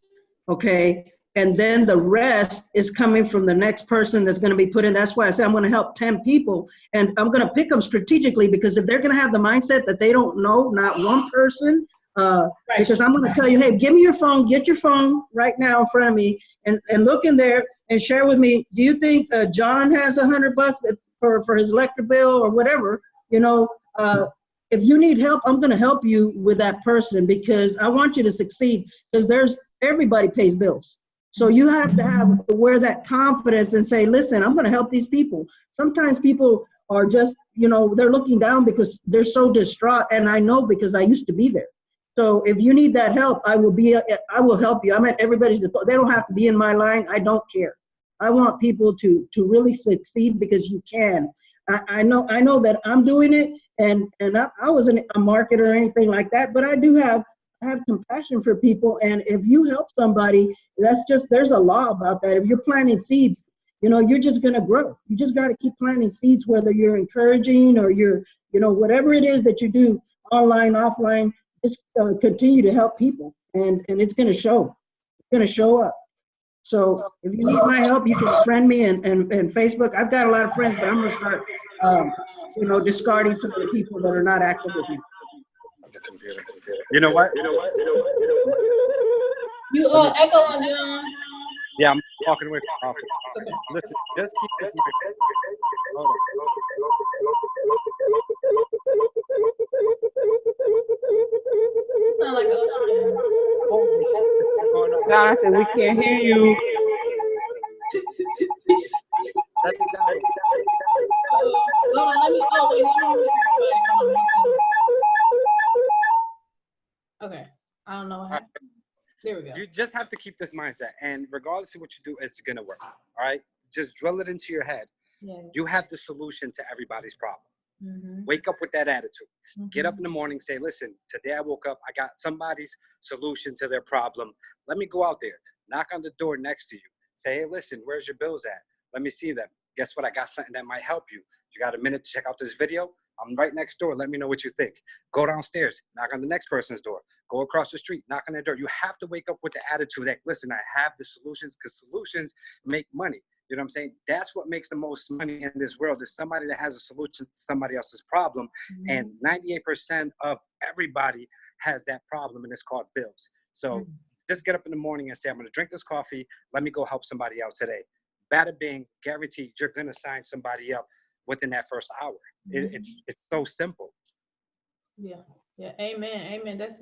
Okay. And then the rest is coming from the next person that's going to be put in. That's why I say I'm going to help 10 people. And I'm going to pick them strategically, because if they're going to have the mindset that they don't know, not one person, because I'm going to tell you, hey, give me your phone, get your phone right now in front of me and look in there and share with me. Do you think John has $100 for his electric bill or whatever? You know, if you need help, I'm going to help you with that person, because I want you to succeed, because everybody pays bills. So you have to wear that confidence and say, listen, I'm going to help these people. Sometimes people are just, you know, they're looking down because they're so distraught. And I know, because I used to be there. So if you need that help, I will help you. I'm at everybody's, they don't have to be in my line. I don't care. I want people to really succeed, because you can. I know that I'm doing it, and I wasn't a marketer or anything like that, but I have compassion for people. And if you help somebody, there's a law about that. If you're planting seeds, you know, you're just going to grow. You just got to keep planting seeds, whether you're encouraging or you're, you know, whatever it is that you do, online, offline, just continue to help people, and it's going to show. It's going to show up. So if you need my help, you can friend me and Facebook. I've got a lot of friends, but I'm going to start, you know, discarding some of the people that are not active with me. That's a computer. You know what? You echo on John. Yeah, I'm walking away from office. Okay. Listen, just keep this mic. Hold on. Sound like Jonathan, we can't hear you. Let it down. Hold on, let me. Okay, I don't know what happened. There we go. You just have to keep this mindset, and regardless of what you do, it's gonna work. All right, just drill it into your head. Yeah. You have the solution to everybody's problem. Mm-hmm. Wake up with that attitude. Mm-hmm. Get up in the morning, say, listen, today I woke up, I got somebody's solution to their problem. Let me go out there, knock on the door next to you. Say, hey, listen, where's your bills at? Let me see them. Guess what? I got something that might help you. You got a minute to check out this video? I'm right next door. Let me know what you think. Go downstairs, knock on the next person's door. Go across the street, knock on their door. You have to wake up with the attitude that, listen, I have the solutions, because solutions make money. You know what I'm saying? That's what makes the most money in this world, is somebody that has a solution to somebody else's problem. Mm-hmm. And 98% of everybody has that problem, and it's called bills. So just get up in the morning and say, I'm going to drink this coffee. Let me go help somebody out today. Bada bing, guaranteed you're going to sign somebody up within that first hour. Mm-hmm. It's so simple. Yeah. Yeah, amen. That's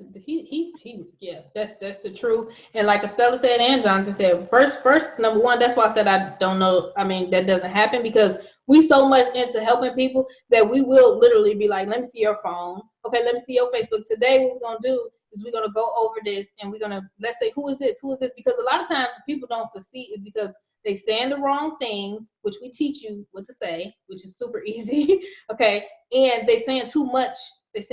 yeah, that's the truth. And like Estella said and Jonathan said, first number one, that's why I said I don't know. I mean, that doesn't happen because we so much into helping people that we will literally be like, let me see your phone. Okay, let me see your Facebook. Today what we're gonna do is we're gonna go over this and we're gonna, let's say, who is this? Because a lot of times people don't succeed is because they saying the wrong things, which we teach you what to say, which is super easy. Okay, and they saying too much. And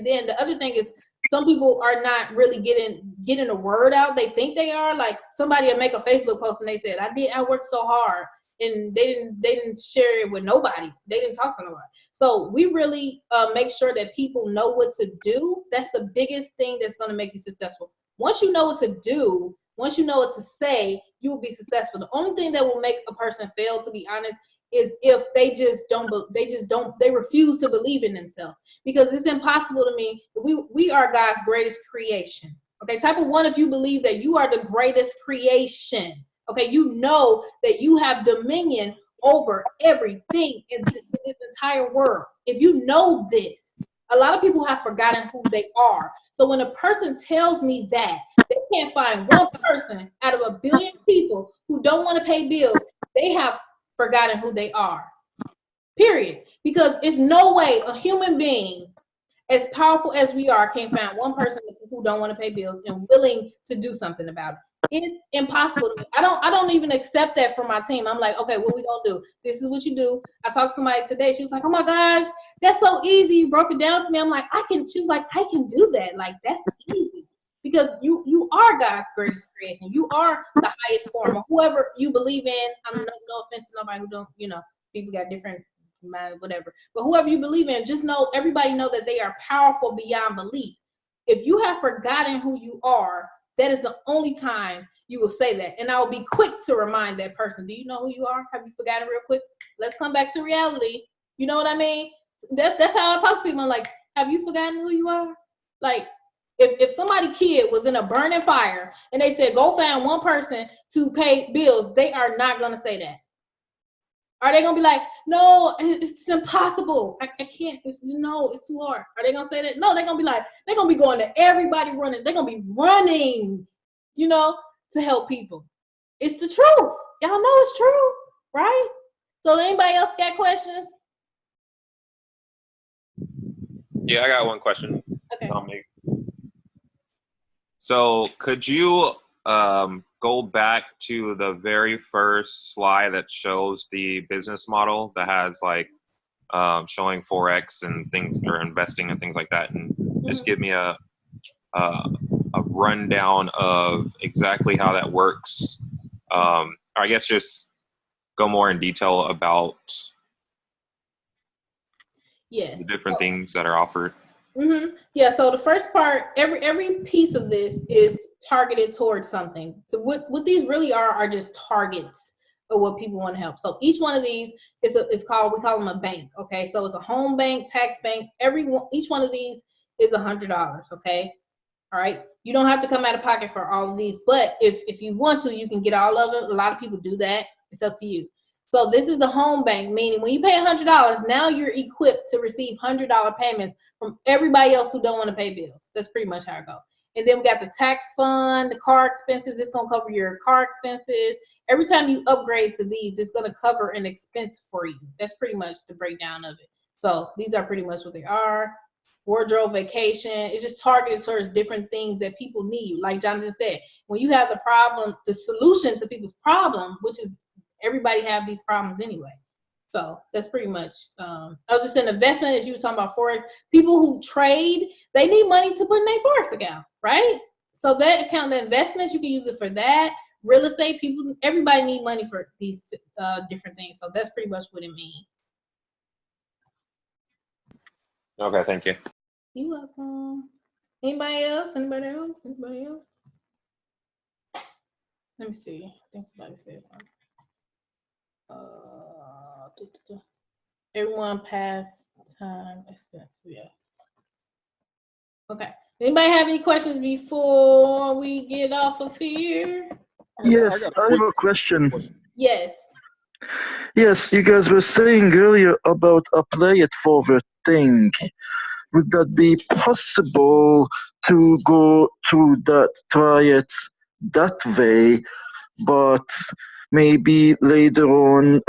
then the other thing is some people are not really getting the word out. They think they are. Like somebody will make a Facebook post and they said, I worked so hard, and they didn't share it with nobody. They didn't talk to nobody. So we really make sure that people know what to do. That's the biggest thing that's going to make you successful. Once you know what to do, once you know what to say, you will be successful. The only thing that will make a person fail, to be honest, is if they refuse to believe in themselves, because it's impossible to me. We are God's greatest creation. Okay, type of one, if you believe that you are the greatest creation, okay, you know that you have dominion over everything in this entire world. If you know this, a lot of people have forgotten who they are. So when a person tells me that, they can't find one person out of a billion people who don't want to pay bills, they have forgotten who they are. Period. Because it's no way a human being as powerful as we are can't find one person who don't want to pay bills and willing to do something about it. It's impossible to me. I don't even accept that from my team. I'm like, okay, what we gonna do? This is what you do. I talked to somebody today. She was like, oh my gosh, that's so easy. You broke it down to me. I'm like, she was like, I can do that. Like, that's easy. Because you are God's greatest creation. You are the highest form of whoever you believe in. I'm no offense to nobody who don't, people got different mind, whatever. But whoever you believe in, just know, everybody know that they are powerful beyond belief. If you have forgotten who you are, that is the only time you will say that. And I will be quick to remind that person, do you know who you are? Have you forgotten real quick? Let's come back to reality. You know what I mean? That's how I talk to people. I'm like, have you forgotten who you are? Like, if somebody kid was in a burning fire and they said, go find one person to pay bills, they are not going to say that. Are they going to be like, no, it's impossible. I can't. It's too hard. Are they going to say that? No, they're going to be like, they're going to be going to everybody running. They're going to be running, to help people. It's the truth. Y'all know it's true, right? So anybody else got questions? Yeah, I got one question. Okay. So could you go back to the very first slide that shows the business model that has like showing Forex and things, or investing and things like that, and just give me a rundown of exactly how that works. I guess just go more in detail about the different things that are offered. Yeah, so the first part, every piece of this is targeted towards something. What these really are just targets of what people want to help. So each one of these we call them a bank, okay? So it's a home bank, tax bank, each one of these is $100, okay? All right, you don't have to come out of pocket for all of these, but if you want to, you can get all of it. A lot of people do that. It's up to you. So this is the home bank, meaning when you pay $100, now you're equipped to receive $100 payments from everybody else who don't want to pay bills. That's pretty much how it goes. And then we got the tax fund, the car expenses. It's going to cover your car expenses. Every time you upgrade to these, it's going to cover an expense for you. That's pretty much the breakdown of it. So these are pretty much what they are. Wardrobe, vacation. It's just targeted towards different things that people need. Like Jonathan said, when you have the problem, the solution to people's problem, which is everybody have these problems anyway. So that's pretty much, I was just saying investment, as you were talking about Forex, people who trade, they need money to put in their Forex account, right? So that account, the investments, you can use it for that. Real estate, people, everybody need money for these different things. So that's pretty much what it means. Okay, thank you. You're welcome. Anybody else? Anybody else? Anybody else? Let me see. I think somebody said something. Everyone pass time expense. Yes. Okay. Anybody have any questions before we get off of here? Yes, I have a question. Yes. Yes, you guys were saying earlier about apply it forward thing. Would that be possible to go to that, try it that way, but maybe later on,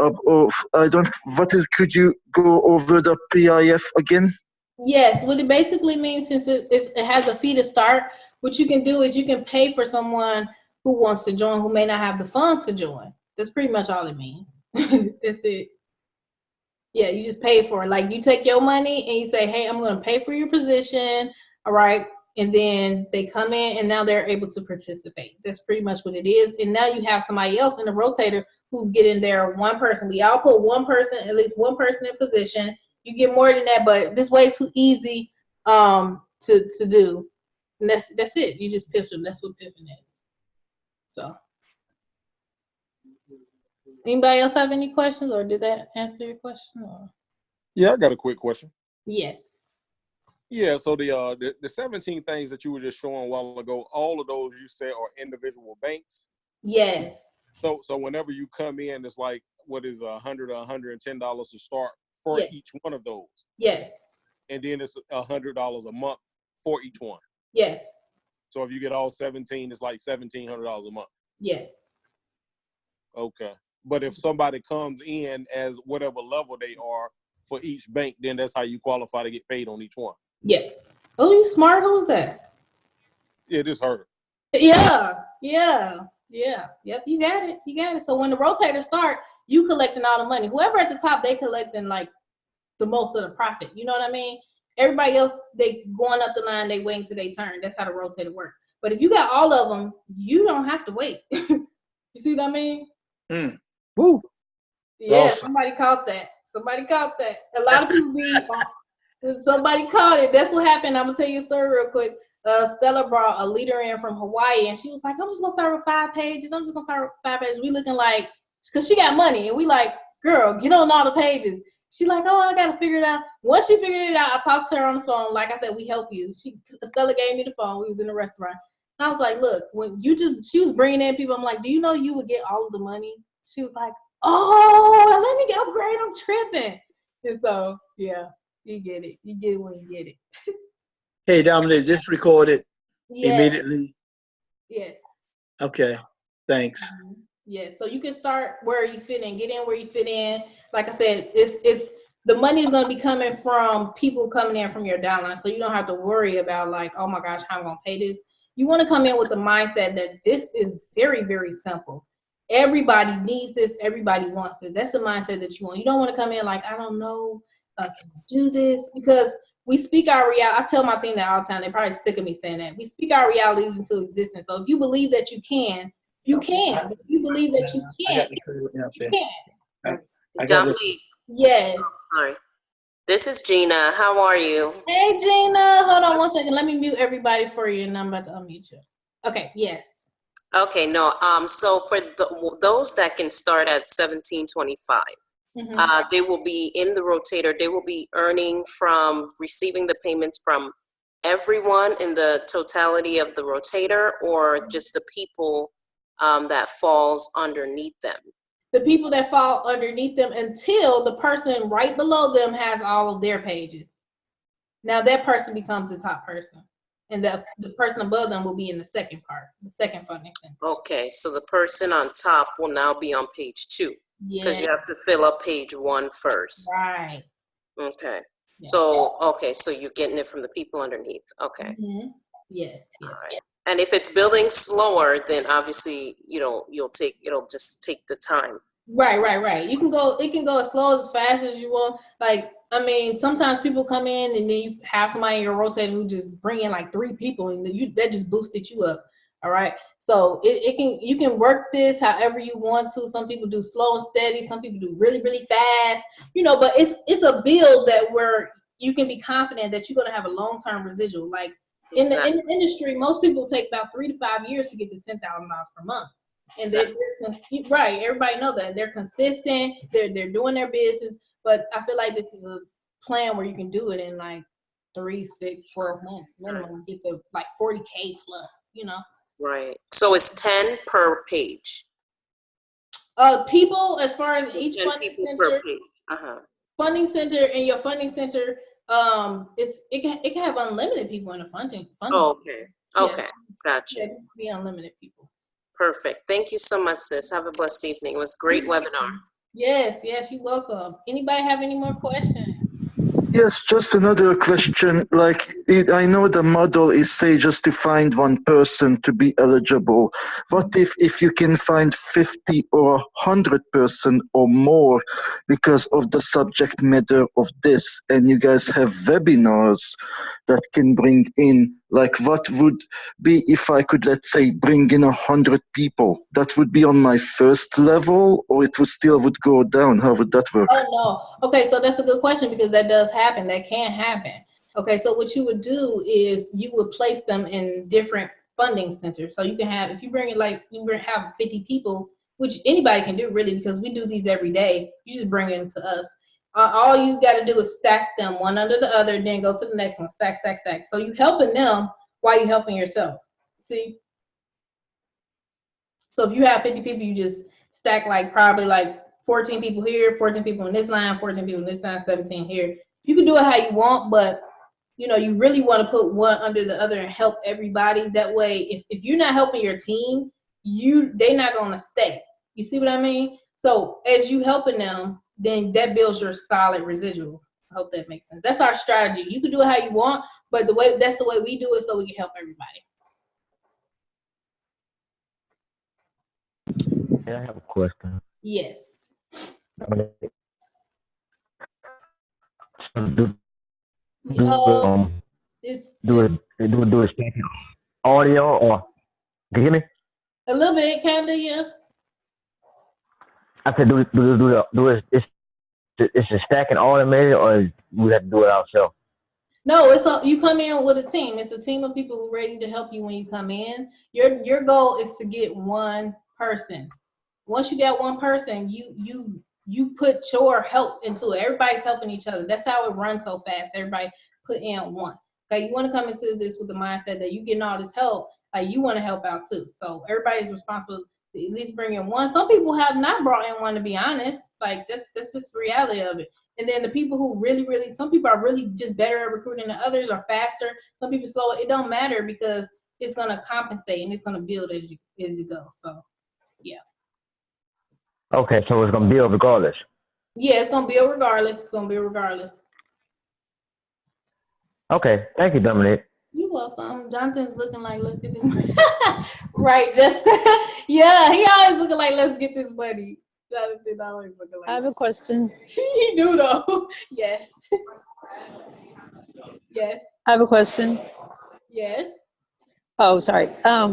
could you go over the PIF again? Yes, what it basically means, since it has a fee to start, what you can do is you can pay for someone who wants to join, who may not have the funds to join. That's pretty much all it means. That's it. Yeah, you just pay for it. Like you take your money and you say, hey, I'm going to pay for your position. All right. And then they come in and now they're able to participate. That's pretty much what it is. And now you have somebody else in the rotator who's getting there, one person. We all put one person, at least one person in position. You get more than that, but this way too easy to do. And that's it. You just piff them. That's what piffing is. So. Anybody else have any questions, or did that answer your question? Or? Yeah, I got a quick question. Yes. Yeah, so the 17 things that you were just showing a while ago, all of those you said are individual banks? Yes. So whenever you come in, it's like, what is $100 or $110 to start for each one of those? Yes. And then it's $100 a month for each one? Yes. So if you get all 17, it's like $1,700 a month. Yes. Okay. But if somebody comes in as whatever level they are for each bank, then that's how you qualify to get paid on each one. Yeah. Oh, you smart. Who's that? Yeah, this her. Yeah. Yep, you got it. So when the rotator start, you collecting all the money. Whoever at the top, they collecting like the most of the profit. You know what I mean? Everybody else, they going up the line, they waiting till they turn. That's how the rotator works. But if you got all of them, you don't have to wait. You see what I mean? Woo. Yeah, Awesome. somebody caught that. A lot of people somebody caught it. That's what happened. I'm gonna tell you a story real quick. Stella brought a leader in from Hawaii, and she was like, I'm just gonna start with 5 pages. We looking like, because she got money, and we like, girl, get on all the pages. She like, oh, I gotta figure it out. Once she figured it out, I talked to her on the phone. Like I said, we help you. Stella gave me the phone. We was in the restaurant. And I was like, look, she was bringing in people. I'm like, do you know you would get all of the money? She was like, oh, let me get upgrade. I'm tripping. And so, yeah, you get it. You get it when you get it. Hey, Dominic, is this recorded immediately? Yes. Okay, thanks. Yeah, so you can start where you fit in, get in where you fit in. Like I said, it's the money is going to be coming from people coming in from your downline, so you don't have to worry about like, oh my gosh, how I'm going to pay this. You want to come in with the mindset that this is very, very simple. Everybody needs this. Everybody wants it. That's the mindset that you want. You don't want to come in like, I don't know, can I do this? Because we speak our reality. I tell my team that all the time. They're probably sick of me saying that. We speak our realities into existence. So if you believe that you can, you can. If you believe that you can't, you can. Dominique. Yes. Oh, sorry. This is Gina. How are you? Hey, Gina. Hold on one second. Let me mute everybody for you, and I'm about to unmute you. Okay. Yes. Okay. No. So for those that can start at 1725, they will be in the rotator. They will be earning from receiving the payments from everyone in the totality of the rotator, or just the people that falls underneath them. The people that fall underneath them until the person right below them has all of their pages. Now that person becomes the top person, and the person above them will be in the second part, the second funding center. Okay, so the person on top will now be on page 2, because you have to fill up page 1 first. Right. Okay. Yeah. So you're getting it from the people underneath. Okay. Yes. All right. And if it's building slower, then obviously, it'll just take the time. Right. It can go as slow as fast as you want. Like, I mean, sometimes people come in and then you have somebody in your rotator who just bring in like 3 people and that just boosted you up. All right. So you can work this however you want to. Some people do slow and steady. Some people do really, really fast, but it's a build that where you can be confident that you're going to have a long-term residual. Like, in the industry, most people take about 3 to 5 years to get to $10,000 per month, and they're right. Everybody know that they're consistent. They're doing their business, but I feel like this is a plan where you can do it in like 3, 6, 12 months minimum. Get to like 40K plus. Right. So it's 10 per page. People, as far as each funding center, funding center and your funding center. It can have unlimited people in the funding. Oh, okay. Okay. Gotcha. Yeah, it can be unlimited people. Perfect. Thank you so much, sis. Have a blessed evening. It was a great webinar. Yes, you're welcome. Anybody have any more questions? Yes, just another question. I know the model is say just to find one person to be eligible. What if you can find 50 or 100 person or more because of the subject matter of this, and you guys have webinars that can bring in, what would be if I could, let's say, bring in 100 people? That would be on my first level, or it would go down? How would that work? Oh, no. Okay, so that's a good question, because that does happen. That can happen. Okay, so what you would do is you would place them in different funding centers. So you can have, if you bring it have 50 people, which anybody can do really, because we do these every day. You just bring them to us. All you got to do is stack them one under the other, then go to the next one, stack. So you helping them while you helping yourself. See? So if you have 50 people, you just stack probably 14 people here, 14 people in this line, 14 people in this line, 17 here. You can do it how you want, but you know, you really want to put one under the other and help everybody. That way, if you're not helping your team, they're not gonna stay. You see what I mean? So as you helping them, then that builds your solid residual. I hope that makes sense. That's our strategy. You can do it how you want, but that's the way we do it, so we can help everybody. I have a question. Yes. Do it stacking audio or can you hear me? A little bit, kind of, yeah. I said do it. It's a stacking automated or we have to do it ourselves? No, you come in with a team. It's a team of people who are ready to help you when you come in. Your goal is to get one person. Once you get one person, you put your help into it. Everybody's helping each other. That's how it runs so fast. Everybody put in one. Okay, you want to come into this with the mindset that you getting all this help. Like you want to help out too. So everybody's responsible to at least bring in one. Some people have not brought in one, to be honest. Like that's just the reality of it. And then the people who really, some people are really just better at recruiting than others, are faster. Some people slow. It don't matter because it's gonna compensate and it's gonna build as you go. So, yeah. Okay, so it's gonna build regardless. Yeah, it's gonna build regardless. It's gonna build regardless. Okay, thank you, Dominic. You're welcome. Jonathan's looking like, let's get this money. Right, just yeah, he always looking like, let's get this money. Jonathan always looking like. I have a question. He do though. Yes. Yes. I have a question. Yes. Oh, sorry. Are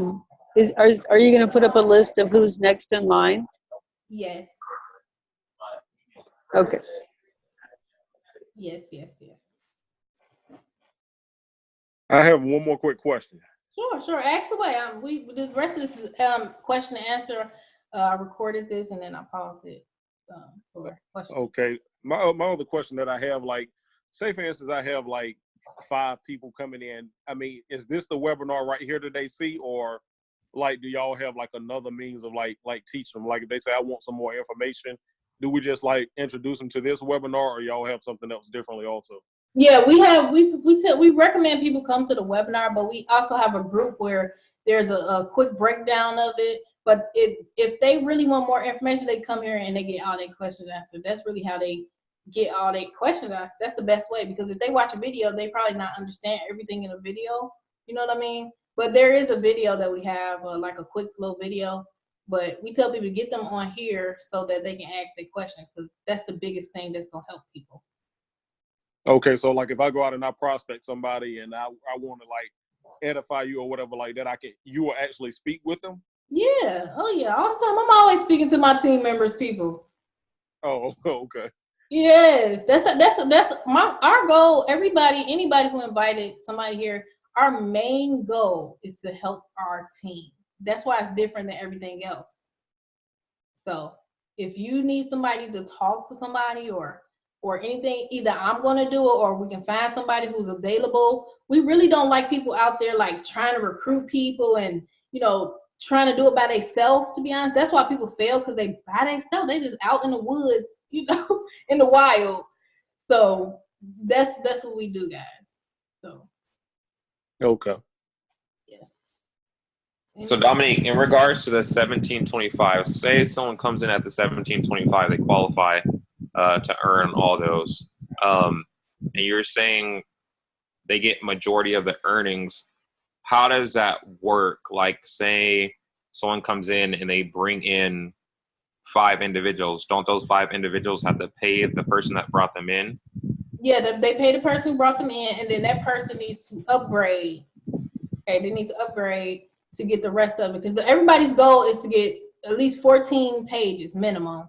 you going to put up a list of who's next in line? Yes. Okay. Yes. I have one more quick question. Sure. Ask away. The rest of this is question and answer. I recorded this and then I paused it for questions. Okay. My other question that I have, like, say for instance, I have like 5 people coming in. I mean, is this the webinar right here that they see, or like do y'all have like another means of like teach them? Like if they say I want some more information, do we just like introduce them to this webinar, or y'all have something else differently also? Yeah, we recommend people come to the webinar, but we also have a group where there's a quick breakdown of it. But if they really want more information, they come here and they get all their questions answered. That's really how they get all their questions answered. That's the best way, because if they watch a video, they probably not understand everything in a video. You know what I mean? But there is a video that we have, like a quick little video. But we tell people to get them on here so that they can ask their questions, because that's the biggest thing that's gonna help people. Okay, so like if I go out and I prospect somebody and I want to like edify you or whatever like that, you will actually speak with them? Yeah. Oh yeah. All the time. I'm always speaking to my team members, people. Oh, okay. Yes. That's our goal. Anybody who invited somebody here, our main goal is to help our team. That's why it's different than everything else. So if you need somebody to talk to somebody or anything, either I'm going to do it or we can find somebody who's available. We really don't like people out there like trying to recruit people and, trying to do it by themselves, to be honest. That's why people fail, because they by themselves. They just out in the woods, in the wild. So that's what we do, guys. So. Okay. Yes. So Dominique, in regards to the 1725, say someone comes in at the 1725, they qualify to earn all those, and you're saying they get majority of the earnings. How does that work? Like, say someone comes in and they bring in 5 individuals. Don't those 5 individuals have to pay the person that brought them in? Yeah, they pay the person who brought them in, and then that person needs to upgrade. Okay, they need to upgrade to get the rest of it, because everybody's goal is to get at least 14 pages minimum.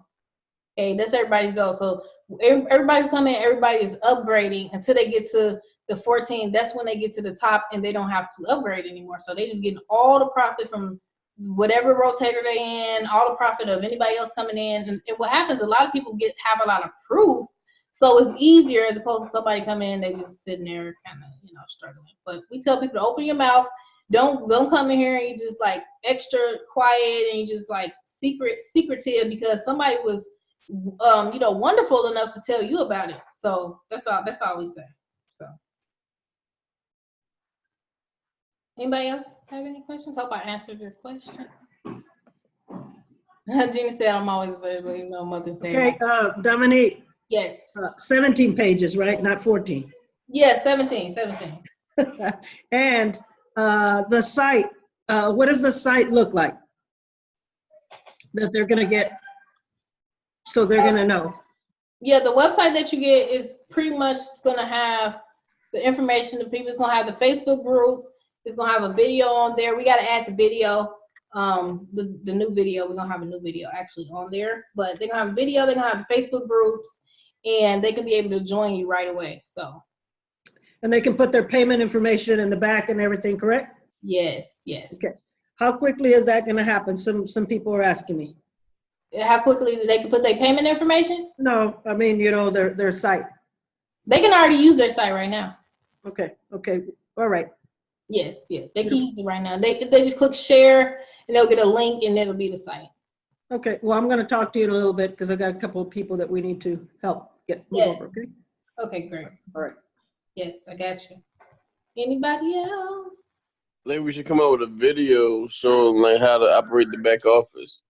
Okay, that's everybody's goal. So everybody come in, everybody is upgrading until they get to the 14. That's when they get to the top and they don't have to upgrade anymore. So they just getting all the profit from whatever rotator they in, all the profit of anybody else coming in. And what happens, a lot of people have a lot of proof. So it's easier as opposed to somebody coming in, they just sitting there kind of, struggling. But we tell people to open your mouth. Don't come in here and you just like extra quiet and you just like secretive because somebody was wonderful enough to tell you about it. So that's all we say. So Anybody else have any questions? Hope I answered your question. Gina said I'm always available, you know, Mother's Day. Okay, Dominique. Yes. 17 pages, right? Not 14. Yes, 17. And the site, what does the site look like that they're going to get, so they're going to know? Yeah, the website that you get is pretty much going to have the information of people. It's going to have the Facebook group. It's going to have a video on there. We got to add the video, the new video. We're going to have a new video actually on there. But they're going to have a video. They're going to have the Facebook groups. And they can be able to join you right away. So. And they can put their payment information in the back and everything, correct? Yes. Okay. How quickly is that going to happen? Some people are asking me. How quickly they can put their payment information? No, I mean, you know, their site. They can already use their site right now. Okay, all right. Yes, they can use it right now. They just click share and they'll get a link and it'll be the site. Okay, well, I'm going to talk to you in a little bit because I got a couple of people that we need to help move over, okay? Okay, great. All right. Yes, I got you. Anybody else? I think we should come up with a video showing like how to operate the back office.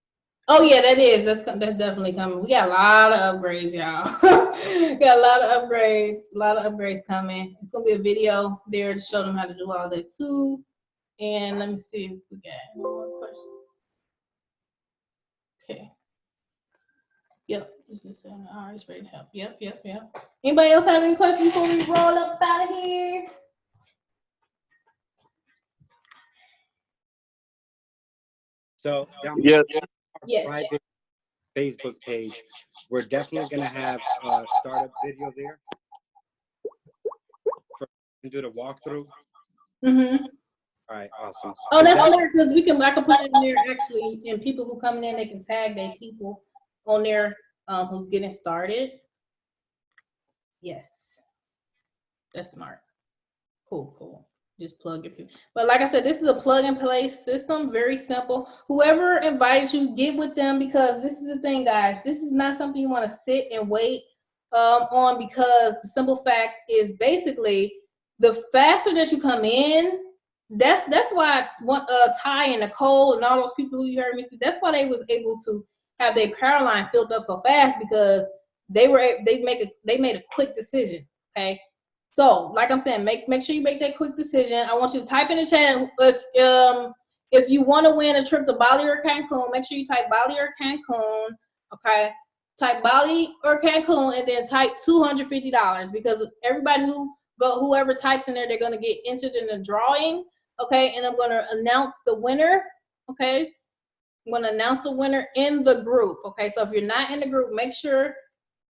Oh yeah, that's definitely coming. We got a lot of upgrades, y'all. Got a lot of upgrades coming. It's gonna be a video there to show them how to do all that too. And let me see if we got any more questions. Okay. Yep. This is saying it's ready to help. Yep. Anybody else have any questions before we roll up out of here? So down Yeah. private Facebook page, we're definitely gonna have a startup video there and do the walkthrough. Mm-hmm. All right, awesome. Oh, that's there because I can put it in there actually, and people who come in, they can tag their people on there who's getting started. Yes, that's smart. Cool. Just plug your people. But like I said, this is a plug and play system, very simple. Whoever invited you, get with them because this is the thing, guys. This is not something you want to sit and wait on because the simple fact is basically the faster that you come in, that's why Ty and Nicole and all those people who you heard me say, that's why they was able to have their power line filled up so fast because they made a quick decision. Okay. So, like I'm saying, make sure you make that quick decision. I want you to type in the chat if you want to win a trip to Bali or Cancun. Make sure you type Bali or Cancun. Okay, type Bali or Cancun and then type $250 because whoever types in there, they're gonna get entered in the drawing. Okay, and I'm gonna announce the winner. Okay, I'm gonna announce the winner in the group. Okay, so if you're not in the group, make sure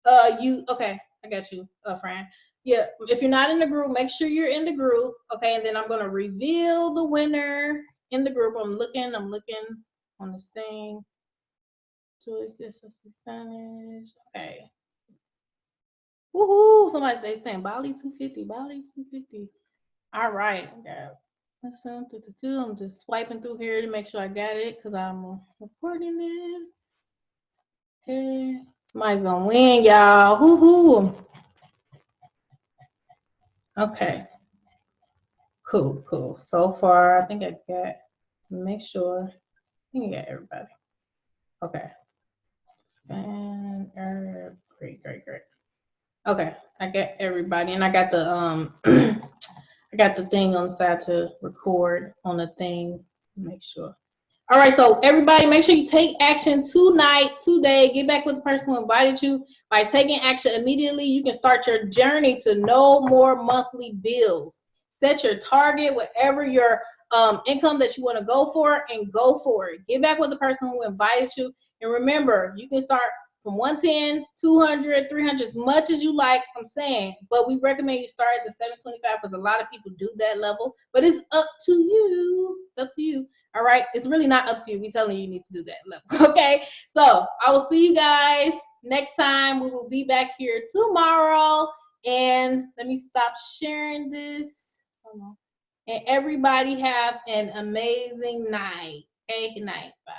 okay, I got you, Fran. Yeah, if you're not in the group, make sure you're in the group, okay? And then I'm gonna reveal the winner in the group. I'm looking on this thing. Joyce, yes, I speak Spanish. Okay. Woohoo! They saying Bali 250, Bali 250. All right, okay. I'm just swiping through here to make sure I got it because I'm recording this. Okay, somebody's gonna win, y'all. Woohoo! Okay. Cool. So far, I think I got, make sure, I think I got everybody. Okay. And great. Okay, I got everybody, and I got the I got the thing on the side to record on the thing. Make sure. All right, so everybody, make sure you take action today. Get back with the person who invited you. By taking action immediately, you can start your journey to no more monthly bills. Set your target, whatever your income that you want to go for, and go for it. Get back with the person who invited you. And remember, you can start from 110, 200, 300, as much as you like, I'm saying. But we recommend you start at the 725 because a lot of people do that level. But it's up to you. It's up to you. All right, it's really not up to you. We're telling you need to do that level. Okay, so I will see you guys next time. We will be back here tomorrow. And let me stop sharing this. And everybody have an amazing night. Okay, good night. Bye.